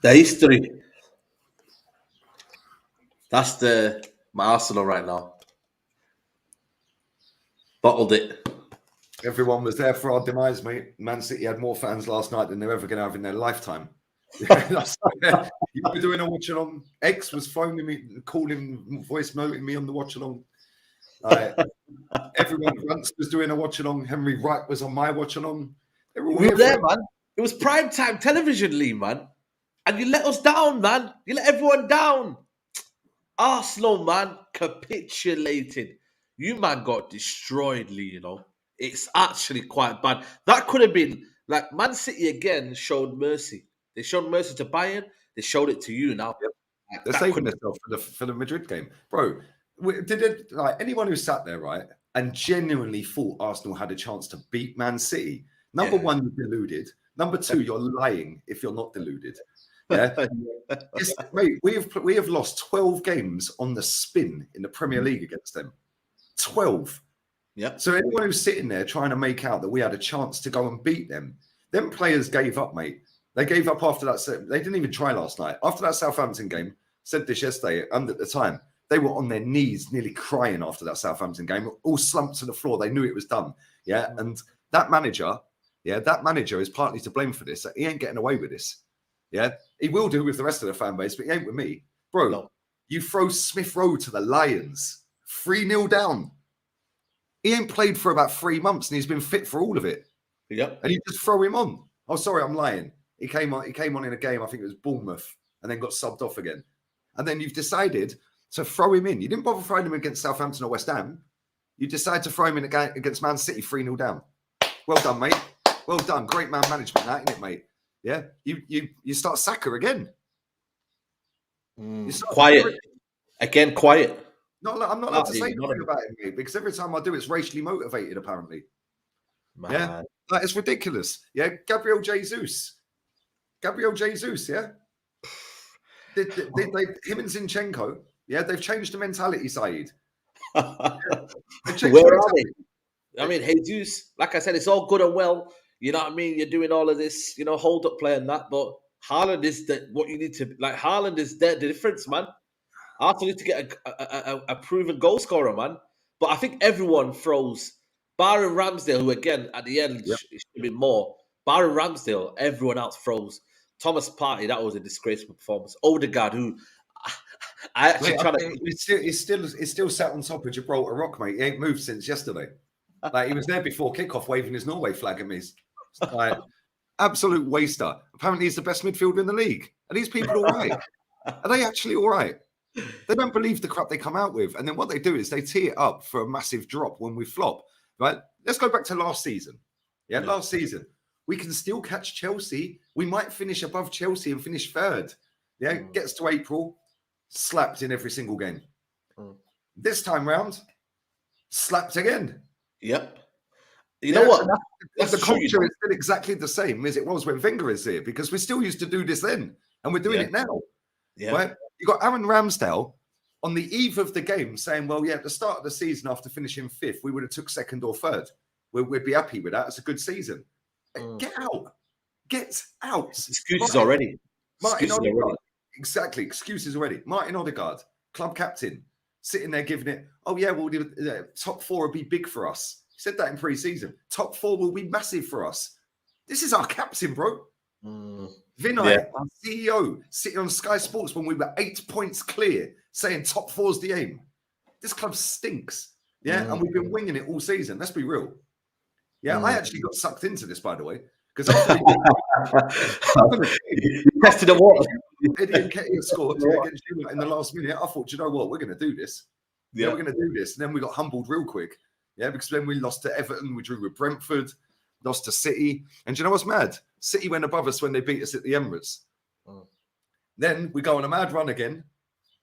The history. That's my Arsenal right now. Bottled it. Everyone was there for our demise, mate. Man City had more fans last night than they're ever going to have in their lifetime. You were doing a watch along. X was phoning me, calling, voice noting me on the watch along. Everyone once was doing a watch along. Henry Wright was on my watch along. We were there, man. It was prime time television, Lee, man. And you let us down, man. You let everyone down. Arsenal, man, capitulated. You, man, got destroyed, Lee, you know. It's actually quite bad. That could have been, like, Man City again showed mercy. They showed mercy to Bayern. They showed it to you now. Yep. They're saving themselves for the Madrid game. Bro, did it, like, anyone who sat there, right, and genuinely thought Arsenal had a chance to beat Man City, number one, you're deluded. Number two, you're lying if you're not deluded. Yeah, mate, we have lost 12 games on the spin in the Premier League against them. 12. Yeah. So anyone who's sitting there trying to make out that we had a chance to go and beat them players gave up, mate. They gave up after that. They didn't even try last night. After that Southampton game, said this yesterday, and at the time, they were on their knees, nearly crying after that Southampton game, all slumped to the floor. They knew it was done. Yeah, and that manager is partly to blame for this. He ain't getting away with this. Yeah, he will do with the rest of the fan base, but he ain't with me. Bro, no. You throw Smith Rowe to the Lions, 3-0 down. He ain't played for about 3 months and he's been fit for all of it. Yep. And you just throw him on. Oh, sorry, I'm lying. He came on in a game, I think it was Bournemouth, and then got subbed off again. And then you've decided to throw him in. You didn't bother throwing him against Southampton or West Ham. You decided to throw him in against Man City, 3-0 down. Well done, mate. Well done. Great man management, that, isn't it, mate? Yeah, you start Saka again. Quiet. Again, quiet. No, I'm not allowed to say anything about it, mate, because every time I do, it's racially motivated, apparently. Man. Yeah, like, it's ridiculous. Yeah, Gabriel Jesus, yeah? Him and Zinchenko, yeah, they've changed the mentality side. Where are they? I mean, Jesus, like I said, it's all good and well. You know what I mean? You're doing all of this, you know, hold up play and that, but Haaland is what you need to, like, Haaland is the difference, man. Arsenal need to get a proven goal scorer, man. But I think everyone throws, barring Ramsdale, who again, at the end, it should be more. Barring Ramsdale, everyone else throws. Thomas Partey, that was a disgraceful performance. Odegaard, who I actually He's still sat on top of Gibraltar Rock, mate. He ain't moved since yesterday. Like, he was there before kickoff waving his Norway flag at me. Like, absolute waster. Apparently, he's the best midfielder in the league. Are these people all right? Are they actually all right? They don't believe the crap they come out with. And then what they do is they tee it up for a massive drop when we flop. Right? Let's go back to last season. Yeah, last season. We can still catch Chelsea. We might finish above Chelsea and finish third. Yeah, gets to April, slapped in every single game. This time round, slapped again. Yep. You know what? The culture is still exactly the same as it was when Wenger is here, because we still used to do this then, and we're doing it now. Yeah. Right? You got Aaron Ramsdale on the eve of the game saying, well, yeah, at the start of the season, after finishing fifth, we would have took second or third. We'd be happy with that. It's a good season. Get out. Get out. Excuses already. Martin Odegaard. Exactly. Excuses already. Martin Odegaard, club captain, sitting there giving it, oh, yeah, well, the top four will be big for us. He said that in pre-season. Top four will be massive for us. This is our captain, bro. Vinay, our CEO, sitting on Sky Sports when we were 8 points clear, saying top four's the aim. This club stinks. Yeah, and we've been winging it all season. Let's be real. Yeah, I actually got sucked into this, by the way, because after you tested the water. Eddie and Ketty scored against you in the last minute. I thought, you know what, we're going to do this. Yeah, we're going to do this. And then we got humbled real quick. Yeah, because then we lost to Everton, we drew with Brentford, lost to City. And do you know what's mad? City went above us when they beat us at the Emirates. Then we go on a mad run again.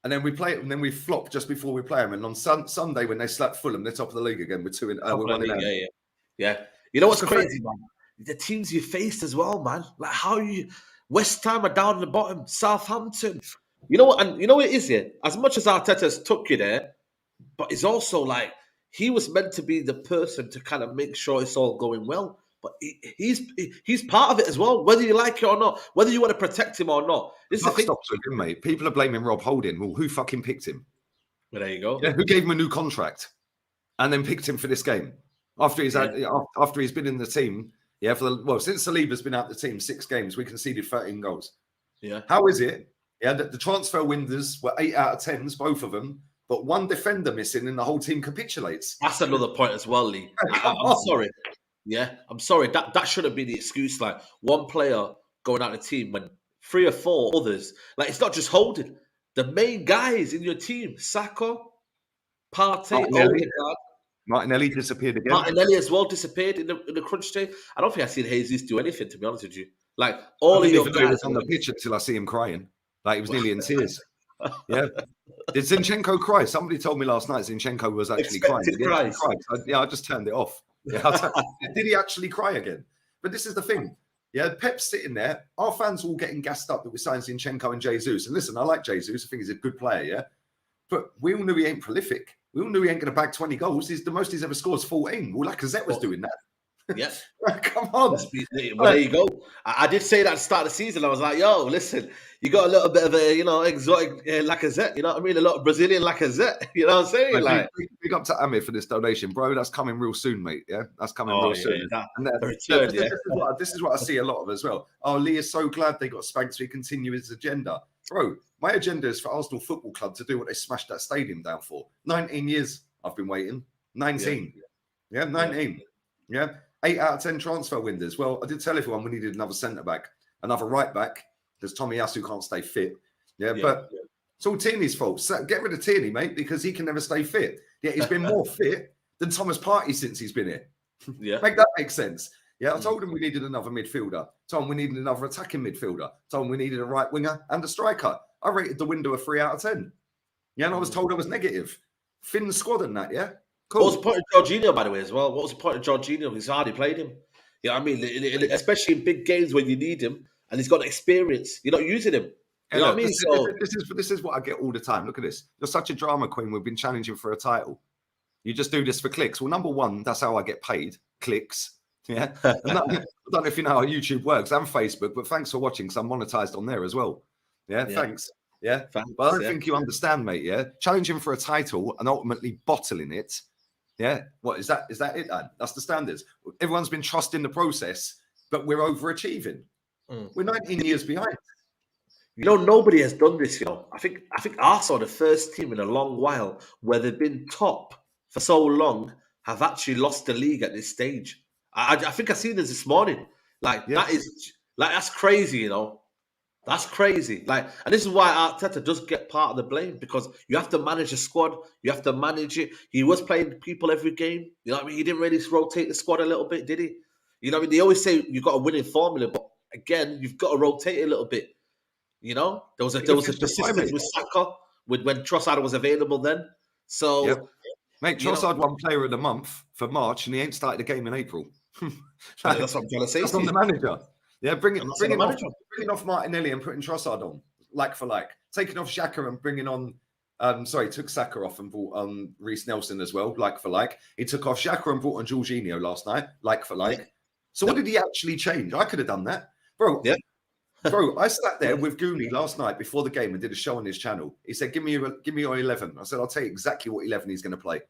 And then we play it, and then we flop just before we play them. And on Sunday, when they slap Fulham, they're top of the league again with we're one in. Yeah. You know what's crazy, man? The teams you faced as well, man. Like how you West Ham are down at the bottom, Southampton. You know what? And you know what it is here? As much as Arteta's took you there, but it's also like he was meant to be the person to kind of make sure it's all going well. but he's part of it as well, whether you like it or not, whether you want to protect him or not. This is the thing. Stops with him, mate. People are blaming Rob Holding. Well, who fucking picked him? Well, there you go. Yeah, who gave him a new contract and then picked him for this game after he's after he's been in the team? Yeah, since Saliba's been out the team 6 games, we conceded 13 goals. Yeah, how is it? Yeah, the transfer windows were 8 out of 10s, both of them, but one defender missing, and the whole team capitulates. That's another point as well, Lee. I'm sorry. Yeah, I'm sorry. That shouldn't be the excuse. Like one player going out of the team when 3 or 4 others. Like it's not just Holding. The main guys in your team, Saka, Partey, Odegaard. Martinelli disappeared again. Martinelli as well disappeared in the crunch day. I don't think I've seen Jesus do anything, to be honest with you. Like all of your guys on the pitch until I see him crying. Like he was nearly in tears. Yeah. Did Zinchenko cry? Somebody told me last night Zinchenko was actually crying. I just turned it off. Yeah, did he actually cry again? But this is the thing. Yeah, Pep's sitting there. Our fans all getting gassed up that we signed Zinchenko and Jesus. And listen, I like Jesus. I think he's a good player, yeah? But we all knew he ain't prolific. We all knew he ain't going to bag 20 goals. The most he's ever scored is 14. Well, Lacazette was doing that. Yeah. Come on. Well, there you go. I did say that at the start of the season. I was like, yo, listen, you got a little bit of a, exotic Lacazette. You know what I mean? A lot of Brazilian Lacazette. You know what I'm saying? Like, big up to Amir for this donation, bro. That's coming real soon, mate. Yeah, that's coming real soon. This is what I see a lot of as well. Oh, Lee is so glad they got spanked so he continue his agenda. Bro, my agenda is for Arsenal Football Club to do what they smashed that stadium down for. 19 years I've been waiting. 19. Yeah, 19. Yeah. 8 out of 10 transfer windows. Well, I did tell everyone we needed another centre-back, another right-back, because Tommy Yasu can't stay fit. But it's all Tierney's fault. So get rid of Tierney, mate, because he can never stay fit. Yeah, he's been more fit than Thomas Partey since he's been here. Yeah. Make that make sense. Yeah, I told him we needed another midfielder. Told him we needed another attacking midfielder. Told him we needed a right winger and a striker. I rated the window a 3 out of 10. Yeah, and I was told I was negative. Thin squad and that, yeah? Cool. What was the point of Jorginho, by the way, as well? What was the point of Jorginho? He's hardly played him. You know what I mean? Especially in big games when you need him and he's got experience. You're not using him. You know what I mean? This is what I get all the time. Look at this. You're such a drama queen. We've been challenging for a title. You just do this for clicks. Well, number one, that's how I get paid. Clicks. Yeah. I don't know if you know how YouTube works and Facebook, but thanks for watching because I'm monetized on there as well. Yeah. Thanks. Yeah. Thanks, but I don't think you understand, mate. Yeah. Challenging for a title and ultimately bottling it. Yeah. What is that? Is that it, Dan? That's the standards. Everyone's been trusting the process, but we're overachieving. We're 19 years behind. Nobody has done this, I think Arsenal are the first team in a long while where they've been top for so long, have actually lost the league at this stage. I think I seen this morning. That's crazy, That's crazy. And this is why Arteta does get part of the blame, because you have to manage a squad. You have to manage it. He was playing people every game. You know what I mean? He didn't really rotate the squad a little bit, did he? You know what I mean? They always say you've got a winning formula, but again, you've got to rotate it a little bit. There was a persistence with Saka when Trossard was available then. So, mate, Trossard won Player of the Month for March, and he ain't started the game in April. That's what I'm trying to say. That's on the manager. Yeah, bringing off Martinelli and putting Trossard on, like for like. Taking off Xhaka and bringing on, took Saka off and brought on Reece Nelson as well, like for like. He took off Xhaka and brought on Jorginho last night, like for like. So what did he actually change? I could have done that. Bro, I sat there with Goonie last night before the game and did a show on his channel. He said, give me your 11. I said, I'll tell you exactly what 11 he's going to play.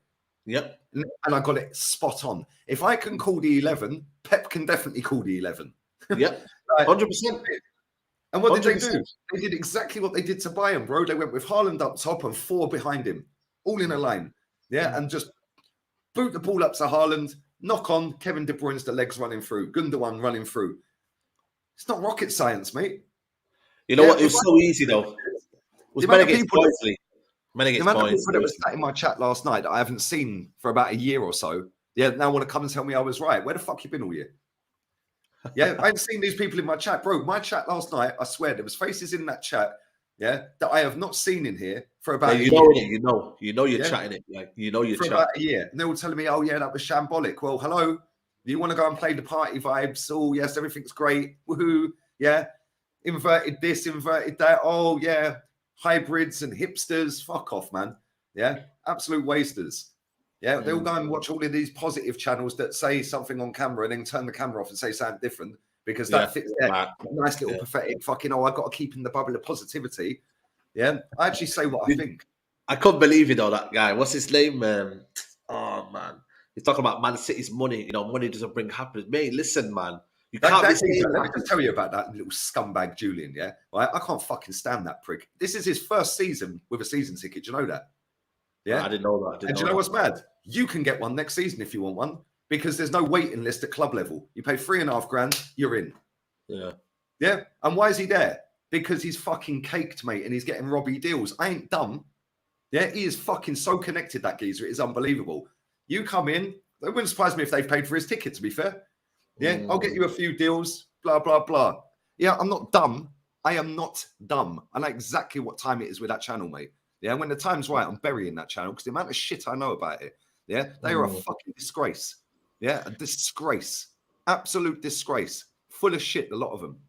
Yep. And I got it spot on. If I can call the 11, Pep can definitely call the 11. Yep. 100%. And what did they do? They did exactly what they did to Bayern, bro. They went with Haaland up top and 4 behind him, all in a line. Yeah, and just boot the ball up to Haaland, knock on, Kevin De Bruyne's the legs running through, Gundogan running through. It's not rocket science, mate. You know what? It was so easy, though. It was many people that was sat in my chat last night that I haven't seen for about a year or so. Yeah, now want to come and tell me I was right. Where the fuck you been all year? Yeah, I haven't seen these people in my chat, bro. My chat last night, I swear, there was faces in that chat, that I have not seen in here for about a year. You're chatting it. You're for about a year. And they were telling me, oh, yeah, that was shambolic. Well, hello. You want to go and play the party vibes? Oh, yes, everything's great. Woohoo. Yeah. Inverted this, inverted that. Oh, yeah. Hybrids and hipsters. Fuck off, man. Yeah. Absolute wasters. Yeah, they'll go and watch all of these positive channels that say something on camera and then turn the camera off and say something different because that fits their nice little pathetic fucking, I've got to keep in the bubble of positivity. Yeah, I actually say what I think. I couldn't believe it, though, that guy. What's his name? Oh, man. He's talking about Man City's money. Money doesn't bring happiness. Mate, listen, man. You can't be saying Let me just tell you about that little scumbag Julian, yeah? Right? I can't fucking stand that prick. This is his first season with a season ticket. Do you know that? Yeah? I didn't know that. And do you know what's mad? You can get one next season if you want one because there's no waiting list at club level. You pay $3.5 grand, you're in. Yeah. Yeah? And why is he there? Because he's fucking caked, mate, and he's getting Robbie deals. I ain't dumb. Yeah? He is fucking so connected, that geezer. It is unbelievable. You come in, it wouldn't surprise me if they've paid for his ticket, to be fair. Yeah, I'll get you a few deals, blah, blah, blah. Yeah, I'm not dumb. I am not dumb. I know exactly what time it is with that channel, mate. Yeah, when the time's right, I'm burying that channel because the amount of shit I know about it. Yeah, they are a fucking disgrace. Yeah, a disgrace. Absolute disgrace. Full of shit, a lot of them.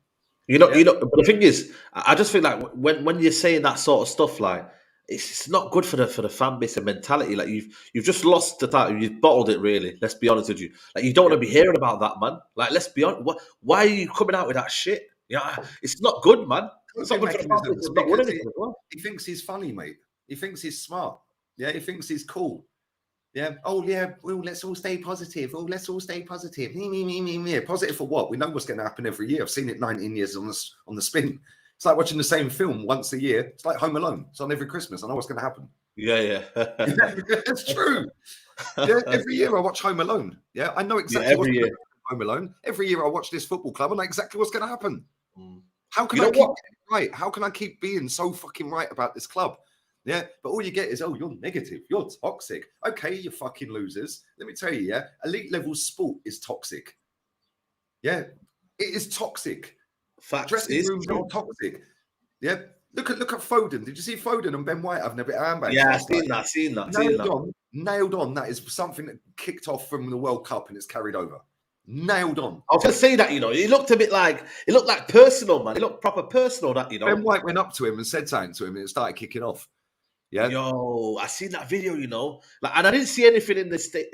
But the thing is, I just think like when you're saying that sort of stuff, like it's not good for the fan base and mentality. Like you've just lost the title, you've bottled it. Really, let's be honest with you. Like you don't want to be hearing about that, man. Like let's be honest. Why are you coming out with that shit? Yeah, it's not good, man. It's not good for the fan base. It's not winning anything as well. He thinks he's funny, mate. He thinks he's smart. Yeah, he thinks he's cool. Yeah. Oh yeah. Well, let's all stay positive. Oh, let's all stay positive. Me. Positive for what? We know what's going to happen every year. I've seen it 19 years on the spin. It's like watching the same film once a year. It's like Home Alone. It's on every Christmas. I know what's going to happen. Yeah. It's true. Yeah, every year I watch Home Alone. Yeah, I know exactly what's going to happen in Home Alone. Every year I watch this football club. I know exactly what's going to happen. How can I keep getting right? How can I keep being so fucking right about this club? Yeah, but all you get is, oh, you're negative. You're toxic. Okay, you fucking losers. Let me tell you, yeah, elite level sport is toxic. Yeah, it is toxic. Facts. Dressing rooms are toxic. Yeah, look at Foden. Did you see Foden and Ben White having a bit of handbag? Yeah, I've seen that. Nailed on. That is something that kicked off from the World Cup and it's carried over. Nailed on. I was going to say that, it looked a bit like, it looked like personal, man. It looked proper personal, that, Ben White went up to him and said something to him and it started kicking off. Yeah. Yo, I seen that video, like, and I didn't see anything in the state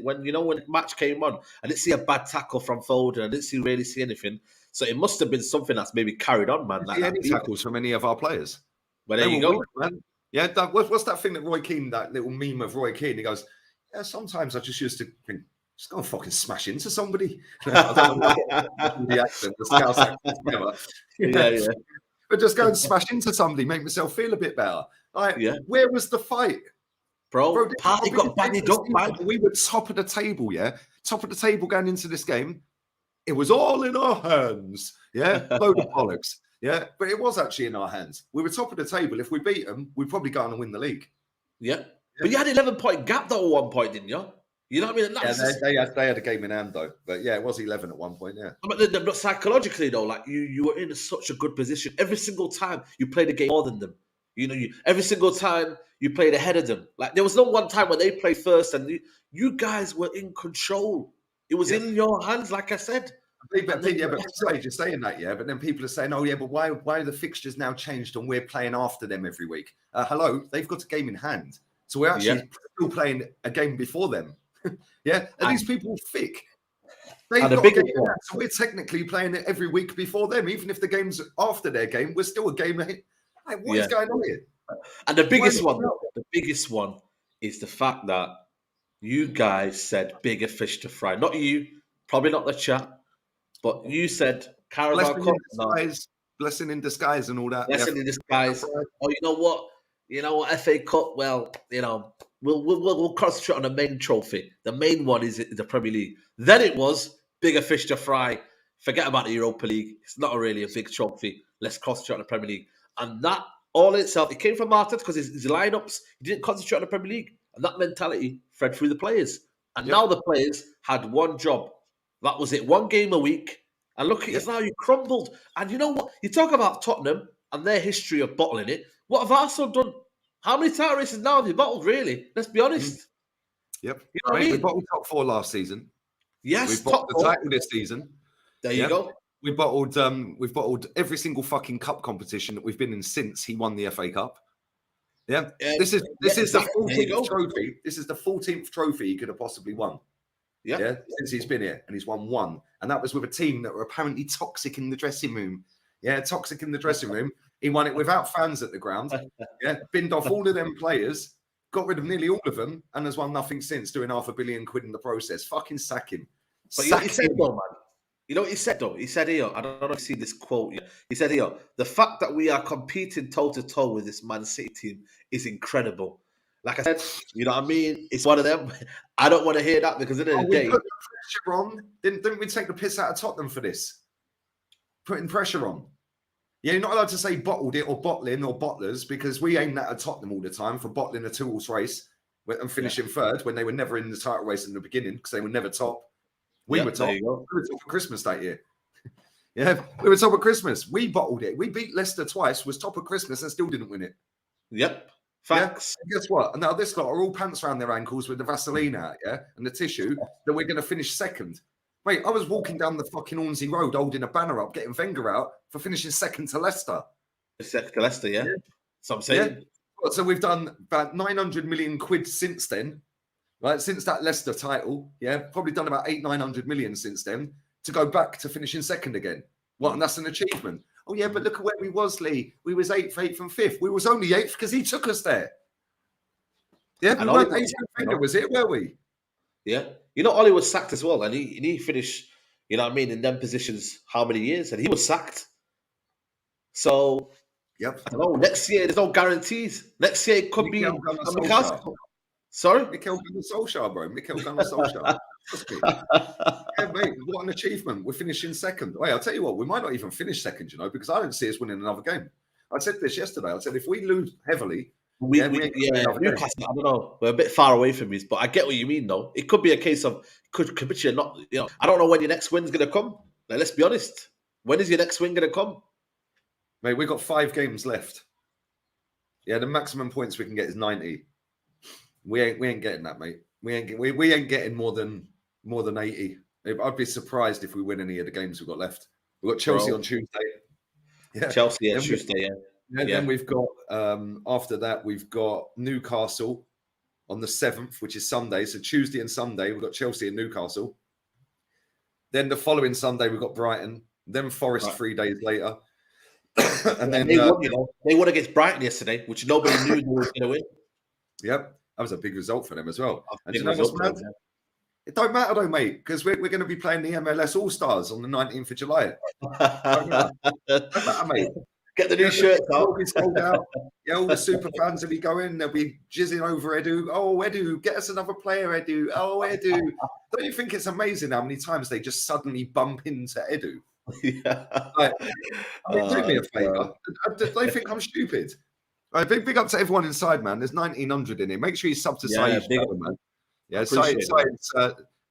when when the match came on. I didn't see a bad tackle from Foden. I didn't really see anything. So it must have been something that's maybe carried on, man. Like any tackles from any of our players. Well, there you go, man. Yeah, what's that thing that Roy Keane, that little meme of Roy Keane? He goes, yeah, sometimes I just used to think, just go and fucking smash into somebody. I don't know the accent, the Scouse accent, whatever. Yeah. But just go and smash into somebody, make myself feel a bit better. Like, where was the fight? Bro, Party got banged up, man. We were top of the table, yeah? Top of the table going into this game. It was all in our hands, yeah? Load of bollocks, yeah? But it was actually in our hands. We were top of the table. If we beat them, we'd probably go on and win the league. Yeah. But you had 11-point gap, though, at one point, didn't you? You know what I mean? They had a game in hand, though. But yeah, it was 11 at one point, yeah. But psychologically, though, like you were in such a good position. Every single time you played a game more than them. Every single time you played ahead of them. Like there was no one time when they played first and you guys were in control. It was in your hands, like I said. But you're saying that, yeah. But then people are saying, oh, yeah, but why are the fixtures now changed and we're playing after them every week? Hello, they've got a game in hand. So we're actually still playing a game before them. Yeah, and these people are thick. They've got a game in hand, so we're technically playing it every week before them. Even if the game's after their game, we're still a game ahead. Like, what is going on here? And the biggest one is the fact that you guys said bigger fish to fry. Not you, probably not the chat, but you said Carabao Cup. Blessing in disguise and all that. Blessing in disguise. Oh, you know what? FA Cup. Well, we'll concentrate on the main trophy. The main one is the Premier League. Then it was bigger fish to fry. Forget about the Europa League. It's not really a big trophy. Let's concentrate on the Premier League. And that all in itself, it came from Arteta because his lineups, he didn't concentrate on the Premier League. And that mentality fed through the players. And now the players had one job. That was it. One game a week. And look at it now, you crumbled. And you know what? You talk about Tottenham and their history of bottling it. What have Arsenal done? How many title races now have you bottled, really? Let's be honest. Yep. You know what I mean? We bottled top 4 last season. Yes, we bottled the title this season. There you go. We've bottled every single fucking cup competition that we've been in since he won the FA Cup. Yeah, this is exactly. the 14th trophy. This is the 14th trophy he could have possibly won. Yeah, since he's been here, and he's won one, and that was with a team that were apparently toxic in the dressing room. Yeah, toxic in the dressing room. He won it without fans at the ground. Yeah, binned off all of them players, got rid of nearly all of them, and has won nothing since, doing £500 million in the process. Fucking sack him. But he said though, man. You know what he said though? He said here, I don't know if you've seen this quote. He said here, the fact that we are competing toe to toe with this Man City team is incredible. Like I said, you know what I mean? It's one of them. I don't want to hear that because at the end of the day, we put the pressure on. Didn't we take the piss out of Tottenham for this? Putting pressure on. Yeah, you're not allowed to say bottled it or bottling or bottlers because we aimed that at Tottenham all the time for bottling a two-horse race and finishing third when they were never in the title race in the beginning because they were never top. We were top. We were top for Christmas that year. Yeah, we were top of Christmas. We bottled it. We beat Leicester twice, was top of Christmas and still didn't win it. Yep. Facts. Yeah? Guess what? And now this lot are all pants around their ankles with the Vaseline out, and the tissue that we're going to finish second. Mate, I was walking down the fucking Hornsey Road holding a banner up, getting Wenger out for finishing second to Leicester. Second to Leicester, yeah. So I'm saying. Yeah. So we've done about 900 million quid since then, right? Since that Leicester title, probably done about 900 million since then to go back to finishing second again. What? And that's an achievement. Oh, yeah, but look at where we was, Lee. We was 8th and 5th. We was only 8th because he took us there. Yeah, we weren't 8th finger, was it? Were we? Yeah. You know, Ollie was sacked as well, and he finished, you know what I mean, in them positions how many years? And he was sacked. So, I don't know. Next year, there's no guarantees. Next year, it could be... Sorry? Mikel Gunnar-Solskjaer, bro. Mikel Gunnar-Solskjaer. Yeah, mate, what an achievement. We're finishing second. Wait, I'll tell you what, we might not even finish second, you know, because I don't see us winning another game. I said this yesterday. I said, if we lose heavily... Newcastle, I don't know. We're a bit far away from this, but I get what you mean, though. It could be a case of could you not, you know, I don't know when your next win's going to come. Like, let's be honest. When is your next win going to come? Mate, we've got 5 games left. Yeah, the maximum points we can get is 90. We ain't getting that, mate. We ain't getting more than 80. I'd be surprised if we win any of the games we've got left. We've got Chelsea on Tuesday. Yeah. Chelsea on Tuesday, Then we've got after that we've got Newcastle on the 7th, which is Sunday. So Tuesday and Sunday we've got Chelsea and Newcastle. Then the following Sunday we've got Brighton. Then Forest 3 days later. And then they won against Brighton yesterday, which nobody knew they were going to win. Yep, that was a big result for them as well. And you know what's mad? It don't matter though, mate, because we're going to be playing the MLS All Stars on the 19th of July. Don't matter, mate. Get the new shirts out. Yeah, all the super fans will be going. They'll be jizzing over Edu. Oh, Edu, get us another player, Edu. Oh, Edu. Don't you think it's amazing how many times they just suddenly bump into Edu? Yeah. Like, do me a favour. They think I'm stupid. Right, big up to everyone inside, man. There's 1,900 in here. Make sure you sub to Saeed, man. Yeah,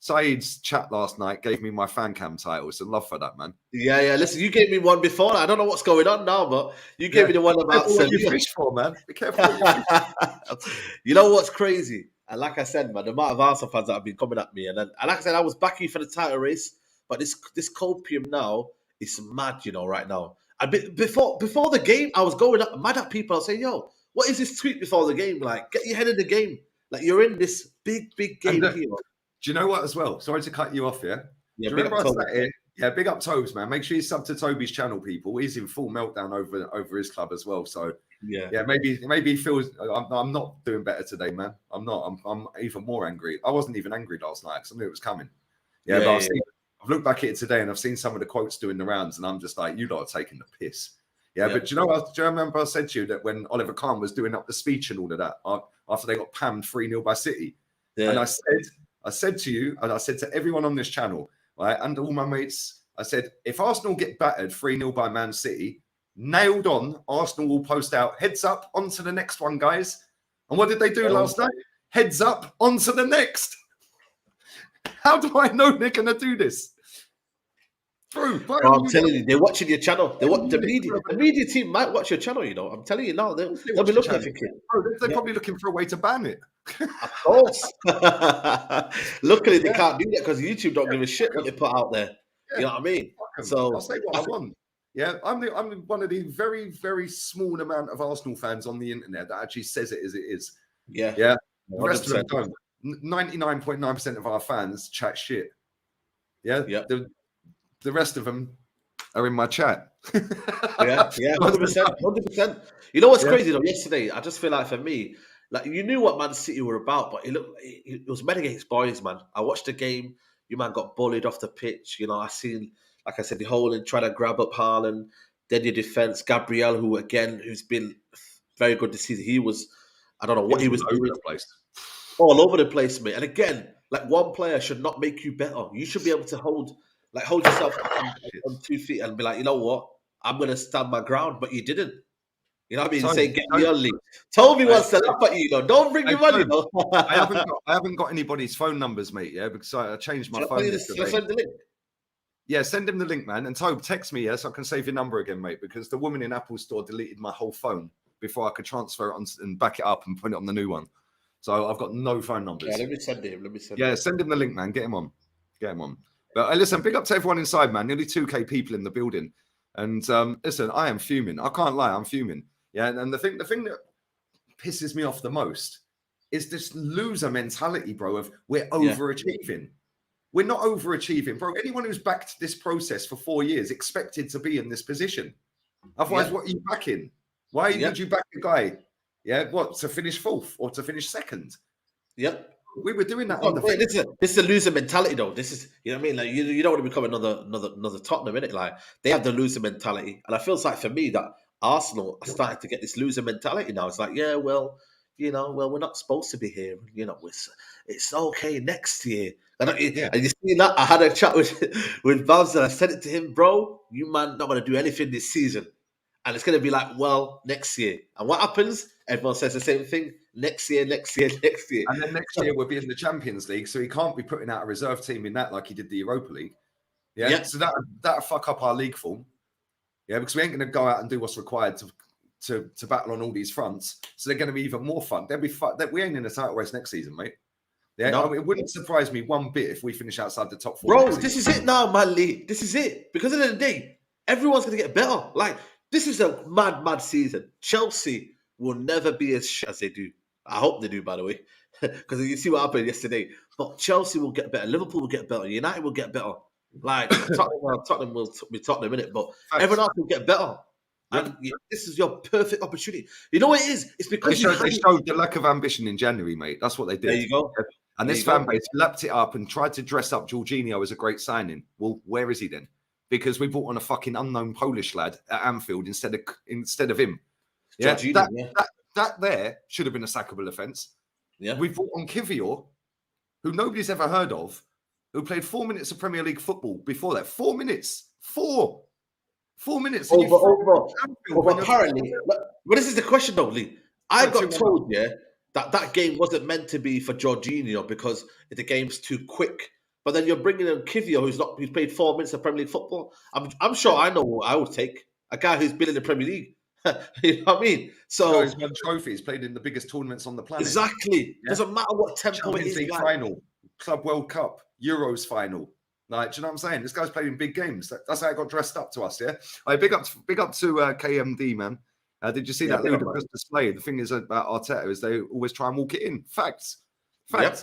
Saeed's chat last night gave me my fan cam title. So love for that, man. Yeah. Listen, you gave me one before. I don't know what's going on now, but you gave me the one about what you fish for, man. Be careful what you fish for. You know what's crazy? And like I said, man, the amount of Arsenal fans that have been coming at me, and like I said, I was backing for the title race, but this copium now is mad, you know, right now. And before the game, I was going up mad at people. I was saying, yo, what is this tweet before the game? Like, get your head in the game. Like, you're in this big game here. Do you know what as well? Sorry to cut you off here. Do you remember I sat here? Yeah, big up Tobes, man. Make sure you sub to Toby's channel, people. He's in full meltdown over his club as well. So yeah, maybe he feels I'm not doing better today, man. I'm not. I'm even more angry. I wasn't even angry last night because I knew it was coming. But I've looked back at it today and I've seen some of the quotes doing the rounds, and I'm just like, you lot are taking the piss. Yeah, but do you remember I said to you that when Oliver Kahn was doing up the speech and all of that after they got pammed 3-0 by City, and I said to you, and I said to everyone on this channel, right, and all my mates, I said, if Arsenal get battered 3-0 by Man City, nailed on, Arsenal will post out, heads up, on to the next one, guys. And what did they do last night? Heads up, on to the next. How do I know they're going to do this? Bro, I'm telling you, they're watching your channel. The media team might watch your channel, you know. I'm telling you now, they'll be looking at it. They're probably looking for a way to ban it. Of course. Luckily, they can't do that because YouTube don't give a shit what they put out there. You know what I mean? So I'll say what I want. Yeah, I'm one of the very, very small amount of Arsenal fans on the internet that actually says it as it is. Yeah. The rest of them don't. 99.9% of our fans chat shit. Yeah. The rest of them are in my chat. Yeah, 100%. You know what's crazy though? Yesterday, I just feel like for me, like you knew what Man City were about, but it was men against boys, man. I watched the game. You man got bullied off the pitch. You know, I seen, like I said, the Holland trying to grab up Haaland. Then your defense, Gabriel, who's been very good this season. He was, I don't know what he was doing. All over the place, mate. And again, like one player should not make you better. You should be able to hold yourself on 2 feet and be like, you know what, I'm gonna stand my ground. But you didn't. You know what I mean? Say get me early. Toby wants to laugh at you, though. Don't bring your money, though. I haven't got anybody's phone numbers, mate. Yeah, because I changed my phone. Send the link. Yeah, send him the link, man. And Toby, text me, so I can save your number again, mate. Because the woman in Apple Store deleted my whole phone before I could transfer it on and back it up and put it on the new one. So I've got no phone numbers. Yeah, let me send him. Send him the link, man. Get him on. But listen, big up to everyone inside, man. Nearly 2K people in the building. And listen, I am fuming. I can't lie, I'm fuming. Yeah, and the thing that pisses me off the most is this loser mentality, bro, of we're overachieving. We're not overachieving, bro. Anyone who's backed this process for 4 years expected to be in this position. Otherwise, what are you backing? Why would you back a guy? Yeah, what, to finish fourth or to finish second? Yep. We were doing that. This is a loser mentality, though. This is, you know what I mean? Like you don't want to become another Tottenham, innit? Like they have the loser mentality, and I feel like for me that Arsenal are starting to get this loser mentality now. It's like, we're not supposed to be here. You know, it's okay next year. And you see that? I had a chat with Babs and I said it to him, bro. You man not going to do anything this season, and it's going to be like, well, next year. And what happens? Everyone says the same thing. Next year. And then next year we'll be in the Champions League, so he can't be putting out a reserve team in that like he did the Europa League. Yeah. So that'll fuck up our league form. Yeah, because we ain't going to go out and do what's required to battle on all these fronts. So they're going to be even more fun. They'll be fun. We ain't in the title race next season, mate. Yeah, no. I mean, it wouldn't surprise me one bit if we finish outside the top 4. Bro, this is it now, man, Lee. This is it. Because at the end of the day, everyone's going to get better. Like, this is a mad season. Chelsea will never be as shit as they do. I hope they do, by the way. Because you see what happened yesterday. But Chelsea will get better. Liverpool will get better. United will get better. Like, Tottenham will be Tottenham, innit? But everyone else will get better. And this is your perfect opportunity. You know what it is? It's because they showed the lack of ambition in January, mate. That's what they did. There you go. And this fan base lapped it up and tried to dress up Jorginho as a great signing. Well, where is he then? Because we brought on a fucking unknown Polish lad at Anfield instead of him. Yeah, that there should have been a sackable offence. Yeah, we brought on Kivior, who nobody's ever heard of, who played 4 minutes of Premier League football before that. 4 minutes. 4 minutes. Over apparently. But this is the question, though, Lee. I got told, that game wasn't meant to be for Jorginho because the game's too quick. But then you're bringing in Kivior, who's played 4 minutes of Premier League football. I'm sure I know what I would take. A guy who's been in the Premier League. You know what I mean? So he's won trophies, played in the biggest tournaments on the planet. Exactly. Yeah. Doesn't matter what tempo Champions it is. League final, Club World Cup, Euros final. Like, do you know what I'm saying? This guy's played in big games. That's how it got dressed up to us. Yeah. Big up to KMD, man. Did you see that ludicrous display? The thing is about Arteta is they always try and walk it in. Facts. Yep.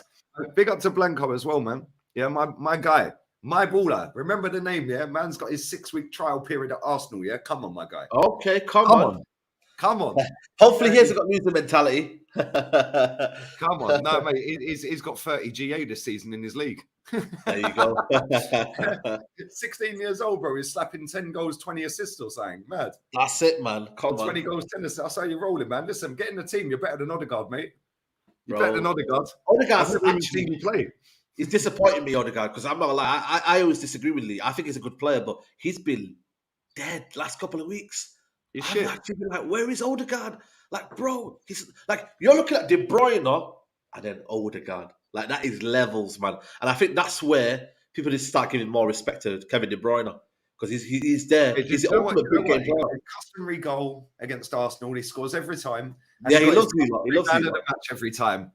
Big up to Blanco as well, man. Yeah, my guy. My baller. Remember the name, yeah? Man's got his 6-week trial period at Arsenal, yeah? Come on, my guy. Okay, come on. Hopefully he hasn't got loser mentality. Come on. No, mate, he's got 30 GA this season in his league. There you go. 16 years old, bro. He's slapping 10 goals, 20 assists or something. Mad. That's it, man. Come on. 20 goals, 10 assists. That's how you're rolling, man. Listen, get in the team. You're better than Odegaard, mate. You're better than Odegaard. Odegaard's actually seen him play. He's disappointing me, Odegaard, because I'm not gonna lie. I always disagree with Lee. I think he's a good player, but he's been dead last couple of weeks. I'm actually like, where is Odegaard? Like, bro, he's like, you're looking at De Bruyne and then Odegaard. Like, that is levels, man. And I think that's where people just start giving more respect to Kevin De Bruyne because he's there. He's the ultimate big game player. Customary goal against Arsenal. He scores every time. And he loves you. He loves you. The match every time.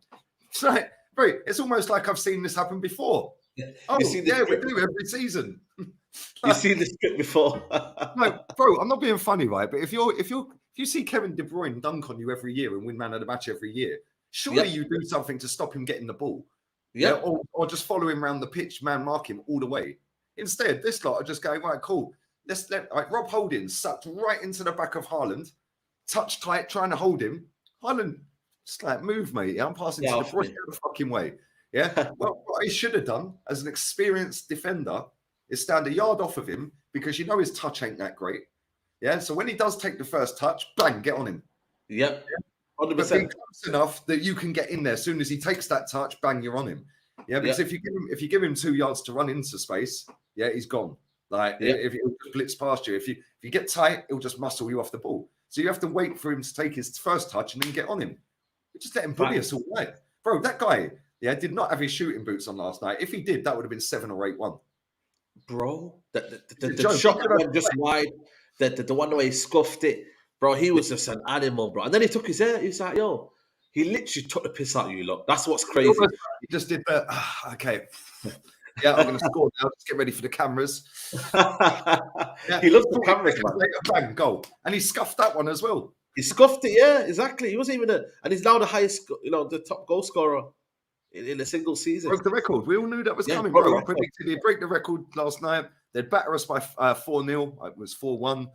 It's like, bro, it's almost like I've seen this happen before. Oh, yeah, we do every season. You seen the script before? No, bro, I'm not being funny, right? But if you see Kevin De Bruyne dunk on you every year and win man of the match every year, surely you do something to stop him getting the ball. Yeah, or just follow him around the pitch, man, mark him all the way. Instead, this lot are just going, right, cool. Let's let Rob Holding sucked right into the back of Haaland, touch tight, trying to hold him. Haaland, just like, move, mate. Yeah, I'm passing to De Bruyne the fucking way. Yeah. Well, what he should have done as an experienced defender is stand a yard off of him because you know his touch ain't that great. Yeah. So when he does take the first touch, bang, get on him. Yep. 100%. But be close enough that you can get in there. As soon as he takes that touch, bang, you're on him. Yeah, because if you give him 2 yards to run into space, yeah, he's gone. Like if he'll blitz past you, if you get tight, he'll just muscle you off the ball. So you have to wait for him to take his first touch and then get on him. You just let him bully us all night, bro. That guy, did not have his shooting boots on last night. If he did, that would have been 7 or 8-1. Bro, the shot that went just wide, the one where he scuffed it, bro. He was just an animal, bro. And then he took his hair. He's like, yo, he literally took the piss out of you, look. That's what's crazy. He just did that. Okay. Yeah, I'm going to score now. Let's get ready for the cameras. He loves the cameras, man. Bang, goal. And he scuffed that one as well. He scuffed it, yeah, exactly. He wasn't even and he's now the highest, the top goal scorer in a single season. Broke the record. We all knew that was coming, bro. I predicted he'd break the record last night. They'd batter us by 4-0. It was 4-1.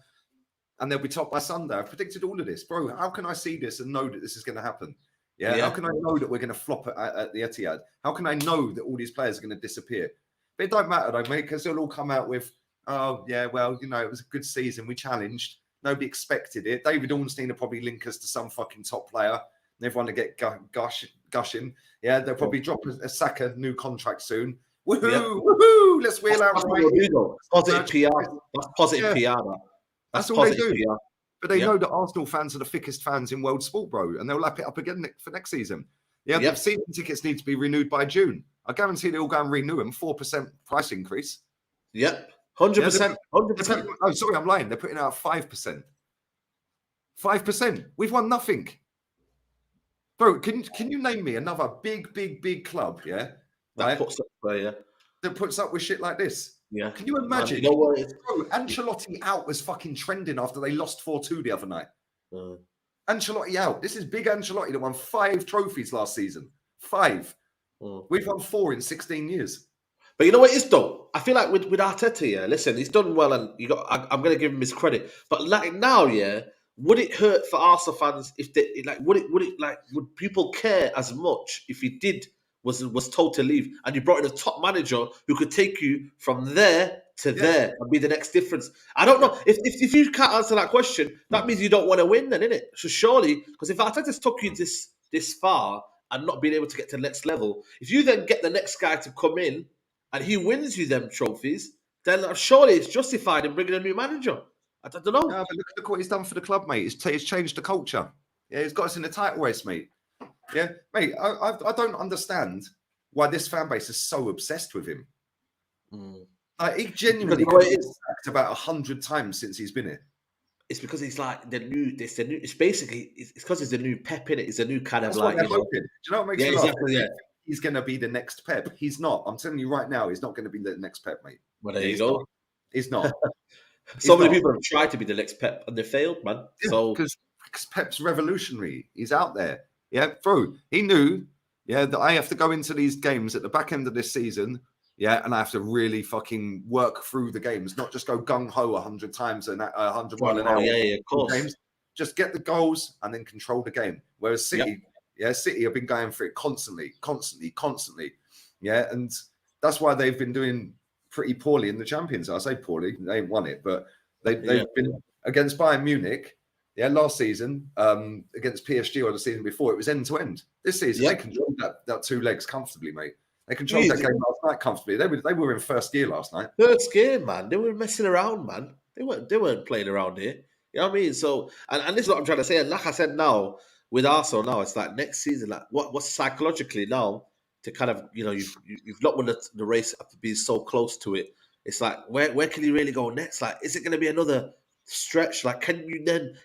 And they'll be top by Sunday. I predicted all of this. Bro, how can I see this and know that this is going to happen? Yeah. How can I know that we're going to flop at the Etihad? How can I know that all these players are going to disappear? But it don't matter, though, mate, because they'll all come out with, oh, yeah, well, it was a good season. We challenged. Nobody expected it. David Ornstein will probably link us to some fucking top player. And everyone will get gushing. Yeah, they'll probably drop a Saka new contract soon. Woohoo! Woohoo! Let's wheel out. Positive PR. That's positive PR. That's all they do. PR. But they know that Arsenal fans are the thickest fans in world sport, bro, and they'll lap it up again for next season. Yeah, the season tickets need to be renewed by June. I guarantee they'll go and renew them. 4% price increase. Yep, 100%. 100%. Oh, sorry, I'm lying. They're putting out 5%. 5%. We've won nothing, bro. Can you name me another big club? Yeah, that puts up with shit like this. Yeah. Can you imagine? Bro, Ancelotti out was fucking trending after they lost 4-2 the other night. Ancelotti out. This is big Ancelotti that won 5 trophies last season. 5. We've won 4 in 16 years. But you know what it is, though? I feel like with Arteta, listen, he's done well, and I'm going to give him his credit. But like now, would it hurt for Arsenal fans if they would people care as much if he was told to leave and you brought in a top manager who could take you from there to there and be the next difference? I don't know. If you can't answer that question, that means you don't want to win then, innit? So surely, because if Arteta's took you this far and not being able to get to the next level, if you then get the next guy to come in and he wins you them trophies, then surely it's justified in bringing a new manager. I don't know. No, but look what he's done for the club, mate. He's changed the culture. Yeah, he's got us in the title race, mate. Yeah, mate, I don't understand why this fan base is so obsessed with him. Like, he genuinely been sacked about 100 times since he's been here. It's because he's like the new. It's basically because he's the new Pep in it. It's a new kind of like. Do you know what makes me laugh? Exactly, he's going to be the next Pep. He's not. I'm telling you right now, he's not going to be the next Pep, mate. Well, there you go. He's not. So many people have tried to be the next Pep and they failed, man. Yeah, so because Pep's revolutionary. He's out there. Yeah, bro. He knew, that I have to go into these games at the back end of this season, and I have to really fucking work through the games, not just go gung-ho 100 times and 100 mile an hour. Yeah, of course. Games. Just get the goals and then control the game. Whereas City, City have been going for it constantly. Yeah, and that's why they've been doing pretty poorly in the Champions. I say poorly, they ain't won it, but they've been against Bayern Munich. Yeah, last season against PSG or the season before, it was end to end. This season, they controlled that 2 legs comfortably, mate. They controlled that game last night comfortably. They were in first gear last night. First gear, man. They were messing around, man. They weren't playing around here. You know what I mean? So, and this is what I'm trying to say. And like I said, now with Arsenal, now it's like next season, like what's psychologically now to kind of you've not won the race after being so close to it. It's like where can you really go next? Like, is it going to be another stretch? Like, can you then